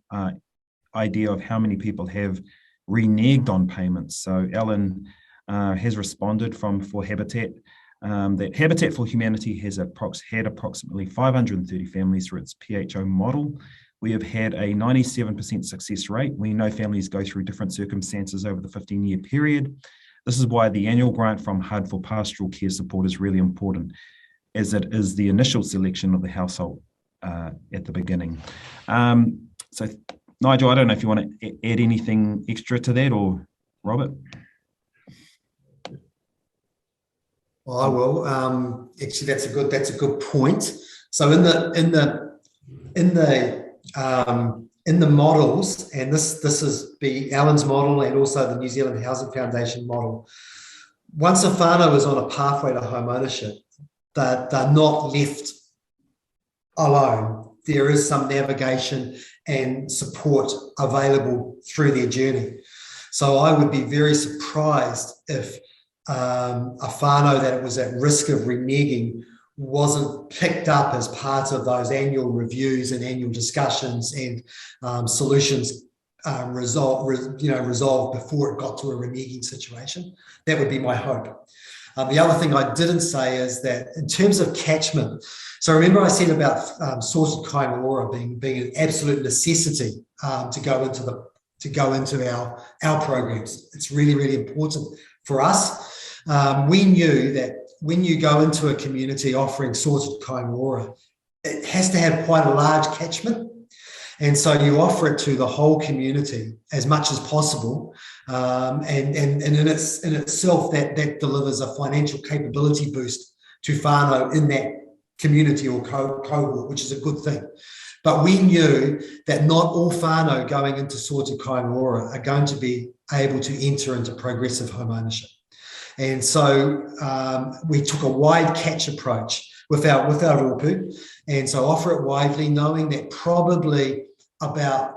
idea of how many people have reneged on payments? So Ellen has responded for Habitat, that Habitat for Humanity has had approximately 530 families through its PHO model. We have had a 97% success rate. We know families go through different circumstances over the 15-year period. This is why the annual grant from HUD for pastoral care support is really important, as it is the initial selection of the household at the beginning. So, Nigel, I don't know if you want to add anything extra to that, or Robert? Well, I will. Actually, that's a good point. So in the models, and this is Alan's model and also the New Zealand Housing Foundation model. Once a whānau is on a pathway to home ownership, they're not left alone. There is some navigation and support available through their journey. So I would be very surprised if a whānau that was at risk of reneging wasn't picked up as part of those annual reviews and annual discussions and solutions resolved before it got to a reneging situation. That would be my hope. The other thing I didn't say is that in terms of catchment, so remember I said about sorted kaingaroa being an absolute necessity to go into our programs. It's really, really important for us. We knew that when you go into a community offering sorted kaingaroa, it has to have quite a large catchment. And so you offer it to the whole community as much as possible. And in itself, that delivers a financial capability boost to whānau in that community or cohort, which is a good thing. But we knew that not all whānau going into sorted kaingaroa are going to be able to enter into progressive home ownership. And so we took a wide catch approach with our rōpū, and so offer it widely, knowing that probably about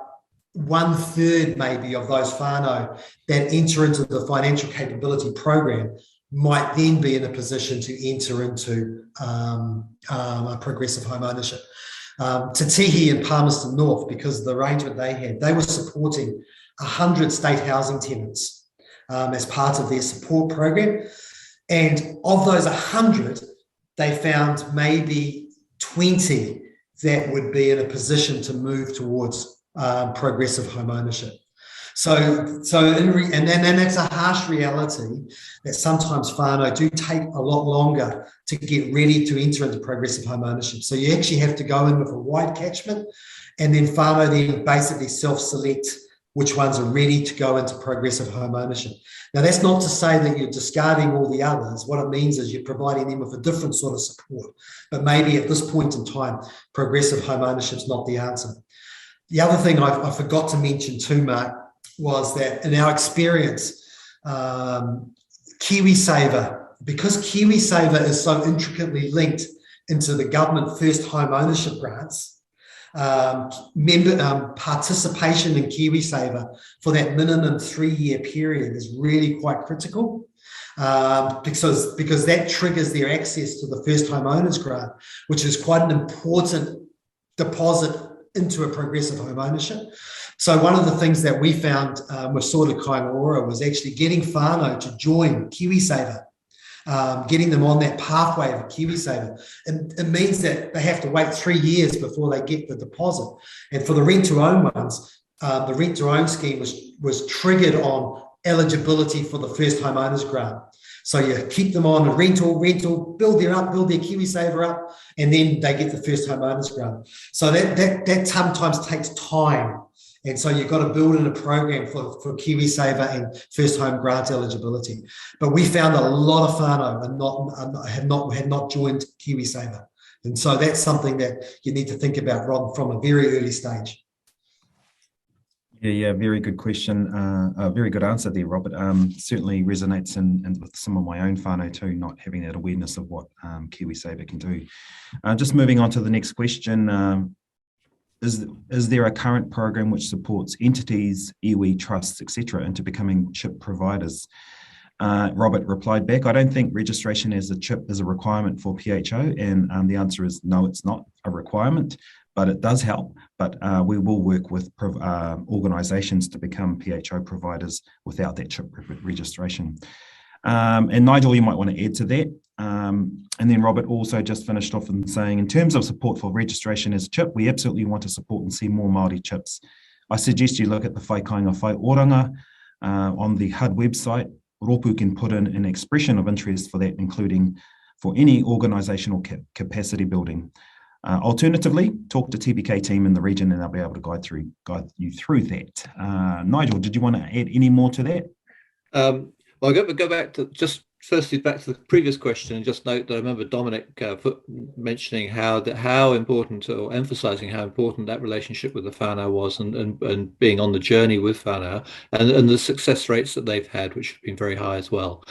1/3 maybe of those whānau that enter into the financial capability program might then be in a position to enter into a progressive home ownership. Te Tihi and Palmerston North, because of the arrangement they had, they were supporting 100 state housing tenants as part of their support program. And of those 100, they found maybe 20 that would be in a position to move towards progressive home ownership. And then that's a harsh reality that sometimes whānau do take a lot longer to get ready to enter into progressive home ownership. So you actually have to go in with a wide catchment, and then whānau then basically self-select which ones are ready to go into progressive home ownership. Now, that's not to say that you're discarding all the others. What it means is you're providing them with a different sort of support. But maybe at this point in time, progressive home ownership is not the answer. The other thing I forgot to mention too, Mark, was that in our experience, KiwiSaver, because KiwiSaver is so intricately linked into the government first home ownership grants, participation in KiwiSaver for that minimum 3-year period is really quite critical, because that triggers their access to the first home owners grant, which is quite an important deposit into a progressive home ownership. So one of the things that we found with sorted kaingaroa was actually getting whānau to join KiwiSaver, getting them on that pathway of KiwiSaver. And it means that they have to wait 3 years before they get the deposit. And for the rent-to-own ones, the rent-to-own scheme was triggered on eligibility for the first homeowners grant. So you keep them on a rental, build their KiwiSaver up, and then they get the first homeowners grant. So that sometimes takes time. And so you've got to build in a program for KiwiSaver and first home grant eligibility. But we found that a lot of whānau had not joined KiwiSaver. And so that's something that you need to think about from a very early stage. Yeah, very good question. A very good answer there, Robert. Certainly resonates and with some of my own whānau too, not having that awareness of what KiwiSaver can do. Just moving on to the next question. Is there a current program which supports entities, iwi, trusts, etc., into becoming CHIP providers? Robert replied back, I don't think registration as a CHIP is a requirement for PHO, and the answer is no, it's not a requirement, but it does help. But we will work with organisations to become PHO providers without that CHIP registration. And Nigel, you might want to add to that. And then Robert also just finished off in saying, in terms of support for registration as CHIP, we absolutely want to support and see more Māori CHIPs. I suggest you look at the Whai Kāinga Whai Oranga on the HUD website. Rōpū can put in an expression of interest for that, including for any organisational capacity building. Alternatively, talk to TPK team in the region and they'll be able to guide you through that. Nigel, did you want to add any more to that? Well, I'll go back to just firstly back to the previous question and just note that I remember Dominic mentioning how important, or emphasising how important that relationship with the whānau was, and being on the journey with whānau, and the success rates that they've had, which have been very high as well.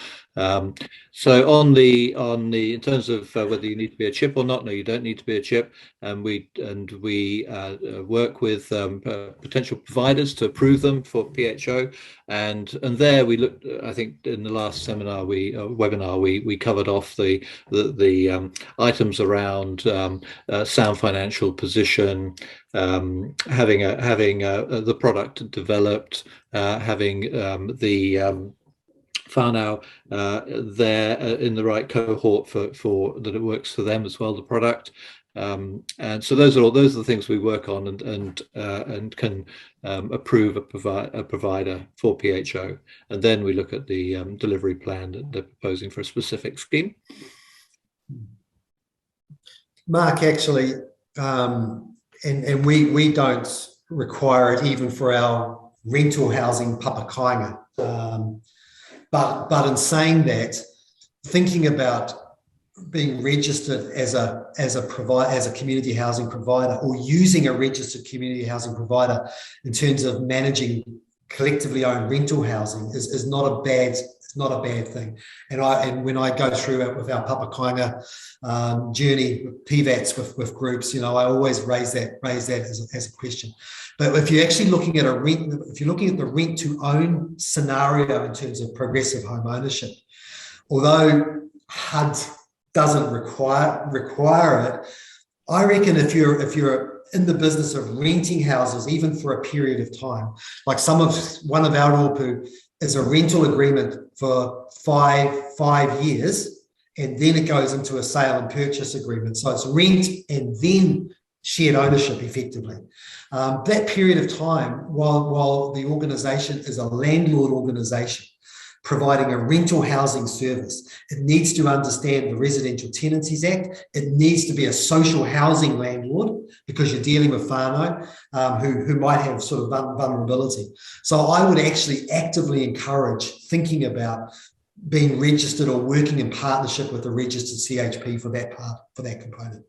So on the in terms of whether you need to be a CHIP or not, no, you don't need to be a CHIP. And we work with potential providers to approve them for PHO. And there we looked. I think in the last seminar webinar we covered off the items around sound financial position, having the product developed, having the whānau there in the right cohort for that it works for them as well, the product. And so those are the things we work on and can approve a provider for PHO, and then we look at the delivery plan that they're proposing for a specific scheme. Mark, actually, and we don't require it even for our rental housing papa kāinga. But in saying that, thinking about being registered as a community housing provider, or using a registered community housing provider in terms of managing collectively owned rental housing is not a bad thing. And when I go through it with our papa kāinga journey with PVATs with groups, I always raise that as a question. But if you're actually looking at the rent to own scenario in terms of progressive home ownership, although HUD doesn't require it, I reckon if you're in the business of renting houses, even for a period of time, like one of our rōpū is a rental agreement for five years, and then it goes into a sale and purchase agreement. So it's rent and then shared ownership effectively. That period of time, while the organisation is a landlord organisation providing a rental housing service, it needs to understand the Residential Tenancies Act. It needs to be a social housing landlord, because you're dealing with whānau who might have sort of vulnerability. So I would actually actively encourage thinking about being registered or working in partnership with a registered CHP for that component,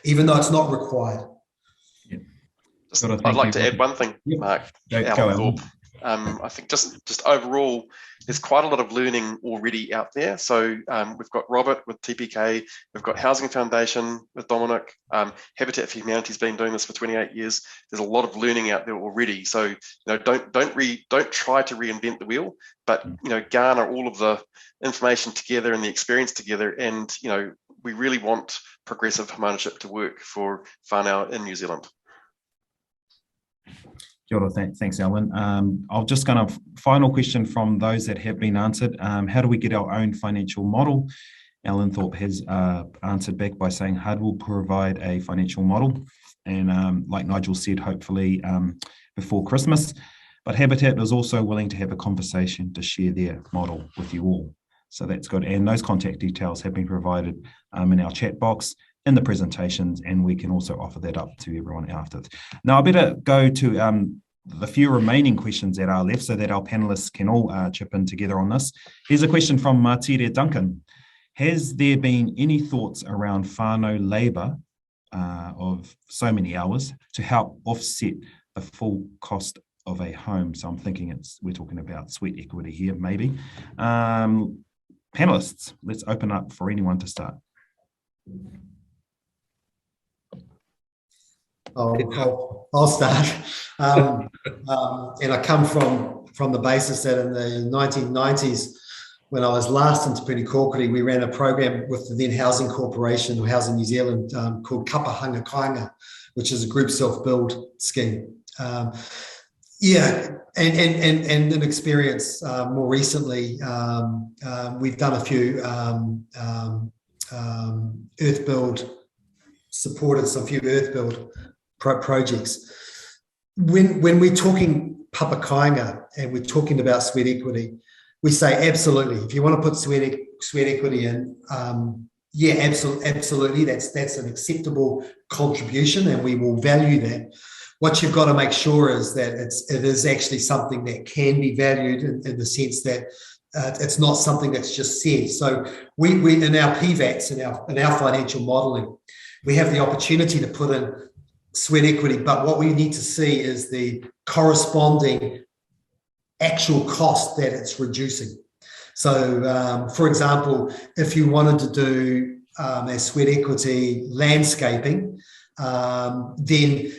even though it's not required. Yeah. I'd like to add one thing, yep. Mark. Alan Thorpe. I think just overall, there's quite a lot of learning already out there. So we've got Robert with TPK, we've got Housing Foundation with Dominic, Habitat for Humanity's been doing this for 28 years. There's a lot of learning out there already. So don't try to reinvent the wheel, but garner all of the information together and the experience together. And we really want progressive home ownership to work for whānau in New Zealand. Kia ora, thanks, Alan. I'll just final question from those that have been answered. How do we get our own financial model? Alan Thorpe has answered back by saying HUD will provide a financial model, and like Nigel said, hopefully before Christmas. But Habitat is also willing to have a conversation to share their model with you all. So that's good. And those contact details have been provided in our chat box, in the presentations, and we can also offer that up to everyone after. Now I better go to the few remaining questions that are left so that our panelists can all chip in together on this. Here's a question from Martire Duncan. Has there been any thoughts around whānau labour of so many hours to help offset the full cost of a home? So I'm thinking we're talking about sweat equity here, maybe. Panelists, let's open up for anyone to start. I'll start. And I come from the basis that in the 1990s, when I was last in Te Puni Kōkiri, we ran a program with the then Housing Corporation or Housing New Zealand called Kapa Hanga Kāinga, which is a group self-build scheme. And an experience more recently, we've done a few earth build, supported some few earth build projects. When we're talking papa kāinga and we're talking about sweat equity, we say absolutely. If you want to put sweat equity in, absolutely. That's an acceptable contribution, and we will value that. What you've got to make sure is that it is actually something that can be valued in the sense that it's not something that's just said. So we in our PVATs, in our financial modelling, we have the opportunity to put in sweat equity, but what we need to see is the corresponding actual cost that it's reducing. So, for example, if you wanted to do a sweat equity landscaping, then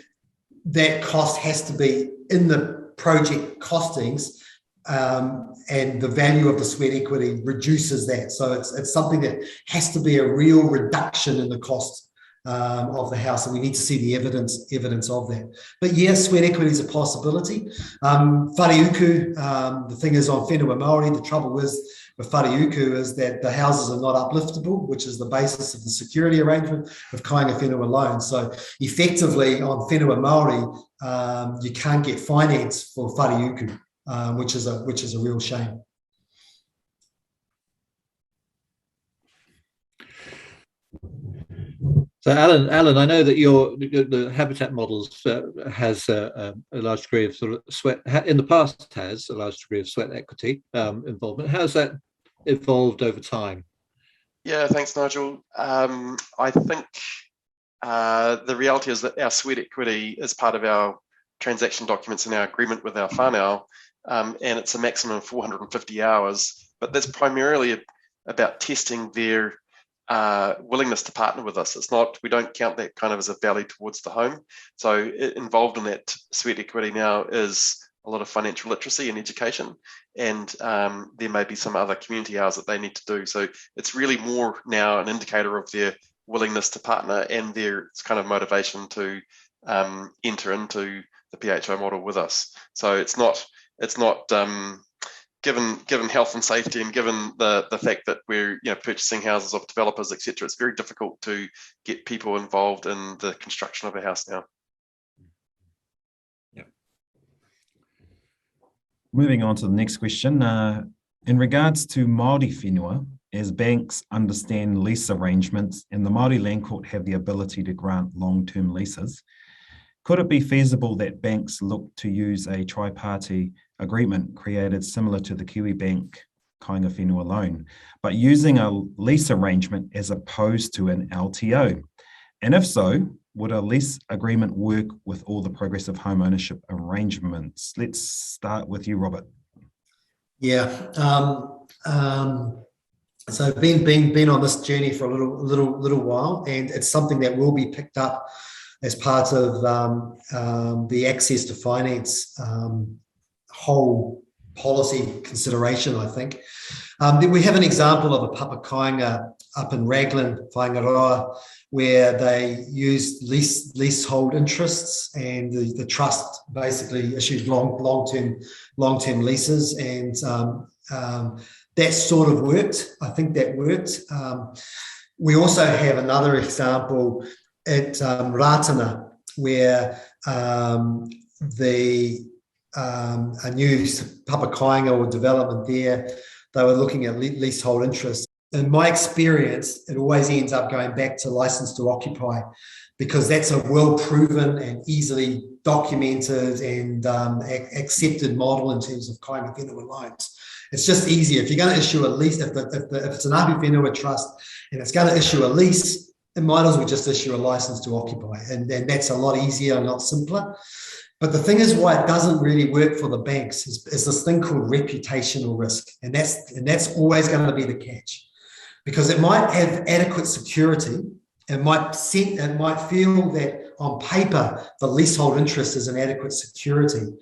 that cost has to be in the project costings, and the value of the sweat equity reduces that. So it's something that has to be a real reduction in the cost of the house, and we need to see the evidence of that. But yes, sweat equity is a possibility. Whare uku, the thing is, on whenua Māori, the trouble is with whare uku is that the houses are not upliftable, which is the basis of the security arrangement of kāinga whenua loan. So effectively on whenua Māori, you can't get finance for whare uku, which is a real shame. So, Alan, I know that the Habitat Models has a large degree of sort of sweat. In the past, has a large degree of sweat equity involvement. How's that evolved over time? Yeah, thanks, Nigel. I think the reality is that our sweat equity is part of our transaction documents in our agreement with our whānau, and it's a maximum of 450 hours. But that's primarily about testing their willingness to partner with us. It's not, we don't count that kind of as a value towards the home. So involved in that sweat equity now is a lot of financial literacy and education, and there may be some other community hours that they need to do. So it's really more now an indicator of their willingness to partner and their kind of motivation to enter into the PHO model with us. So it's not given health and safety, and given the fact that we're purchasing houses of developers, etc., it's very difficult to get people involved in the construction of a house now. Yeah. Moving on to the next question. In regards to Māori whenua, as banks understand lease arrangements and the Māori Land Court have the ability to grant long-term leases, could it be feasible that banks look to use a tri-party agreement created similar to the Kiwi Bank kāinga whenua loan, but using a lease arrangement as opposed to an LTO? And if so, would a lease agreement work with all the progressive home ownership arrangements? Let's start with you, Robert. Yeah. So been on this journey for a little while, and it's something that will be picked up as part of the access to finance whole policy consideration, I think. We have an example of a papa kāinga up in Raglan, Whangaroa, where they used leasehold interests, and the trust basically issued long-term leases, and that sort of worked. I think that worked. We also have another example at Ratana, where a new papa kāinga or development there, they were looking at leasehold interest. In my experience, it always ends up going back to license to occupy, because that's a well-proven and easily documented and accepted model in terms of kāinga whenua loans. It's just easier. If you're going to issue a lease, if it's an Api Whenua trust and it's going to issue a lease, it might as well just issue a license to occupy, and that's a lot easier and a lot simpler. But the thing is, why it doesn't really work for the banks is this thing called reputational risk, and that's always going to be the catch, because it might have adequate security, it might feel that on paper the leasehold interest is an adequate security,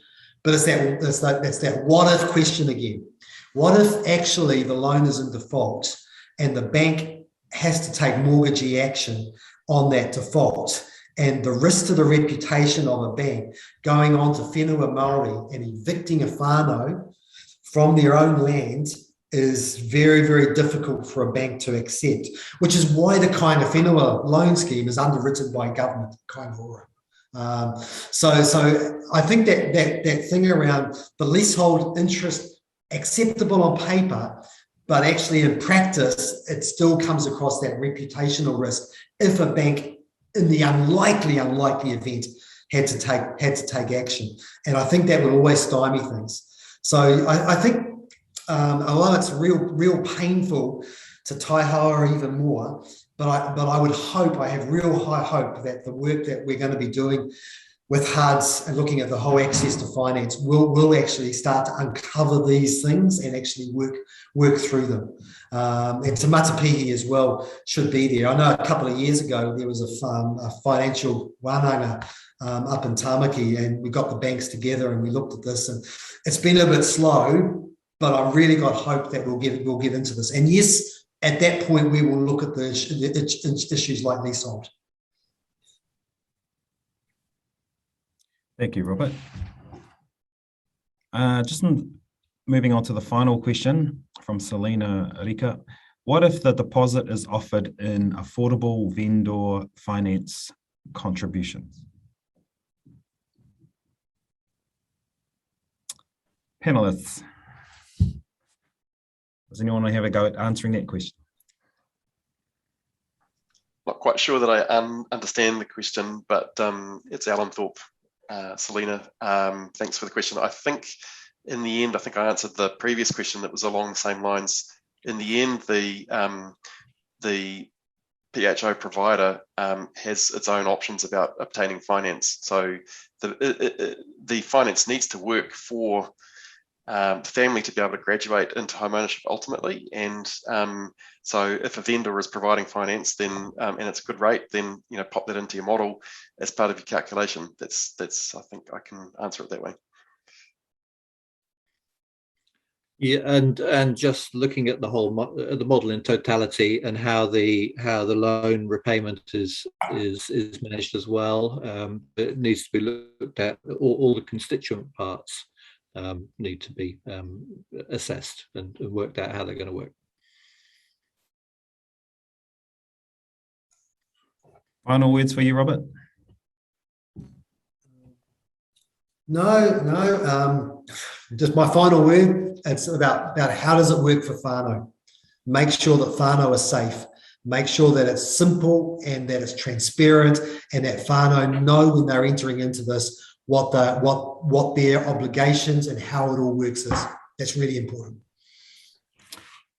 but it's that what if question again. What if actually the loan is in default and the bank has to take mortgagee action on that default, and the risk to the reputation of a bank going on to whenua Māori and evicting a whānau from their own land is very, very difficult for a bank to accept, which is why the kāinga whenua loan scheme is underwritten by government, kāinga ora. So I think that thing around the leasehold interest acceptable on paper, but actually in practice, it still comes across that reputational risk if a bank, in the unlikely event, had to take action. And I think that would always stymie things. So I think, although it's real painful to taihaura even more, but I would hope, I have real high hope that the work that we're going to be doing with HUDs and looking at the whole access to finance, we'll actually start to uncover these things and actually work through them. And Te Matapihi as well should be there. I know a couple of years ago there was a financial wānanga up in Tamaki, and we got the banks together and we looked at this, and it's been a bit slow, but I've really got hope that we'll get into this. And yes, at that point we will look at the issues like leasehold. Thank you, Robert. Just moving on to the final question from Selena Rika. What if the deposit is offered in affordable vendor finance contributions? Panelists, does anyone want to have a go at answering that question? Not quite sure that I understand the question, but it's Alan Thorpe. Selena, thanks for the question. I think in the end, I think I answered the previous question that was along the same lines. In the end, the PHO provider has its own options about obtaining finance. So the finance needs to work for the family to be able to graduate into home ownership ultimately. And so if a vendor is providing finance, then and it's a good rate, then pop that into your model as part of your calculation. That's I think I can answer it that way. Yeah, and just looking at the whole the model in totality and how the loan repayment is managed as well. It needs to be looked at. All the constituent parts need to be assessed and worked out how they're going to work. Final words for you, Robert? No. Just my final word. It's about how does it work for whānau. Make sure that whānau is safe. Make sure that it's simple and that it's transparent, and that whānau know when they're entering into this what their obligations and how it all works is. That's really important.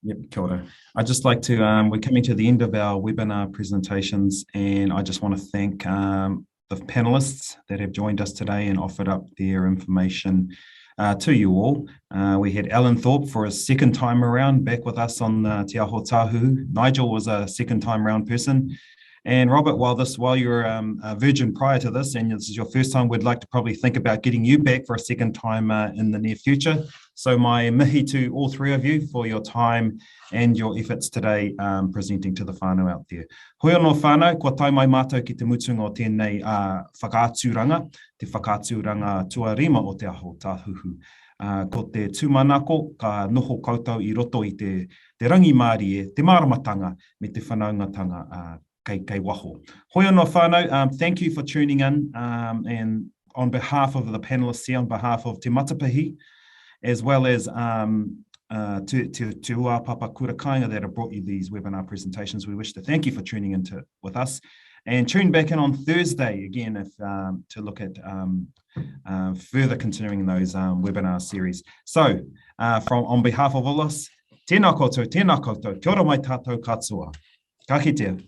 Yep, kia ora. I'd just like to, we're coming to the end of our webinar presentations, and I just want to thank the panelists that have joined us today and offered up their information to you all. We had Alan Thorpe for his second time around back with us on Te Aho Tāhuhu. Nigel was a second time round person. And Robert, while you're a virgin prior to this, and this is your first time, we'd like to probably think about getting you back for a second time in the near future. So my mihi to all three of you for your time and your efforts today presenting to the whānau out there. Hoi anō whānau, kua tai mai mātou ki te mutunga o tēnei whakaatūranga, te whakaatūranga tuarima o Te Aho Tāhuhu. Ko te tūmanako, ka noho koutou I roto I te rangi Māori e, te maramatanga me te whanaungatanga kei waho. Hoi anō whānau, thank you for tuning in, and on behalf of the panelists here, on behalf of Te Matapihi, as well as Te Ua Papa Kura Kāinga that have brought you these webinar presentations. We wish to thank you for tuning in with us, and tune back in on Thursday again if to look at further continuing those webinar series. So on behalf of all us, tēnā koutou, kia ora mai tātou katoa. Ka kitea.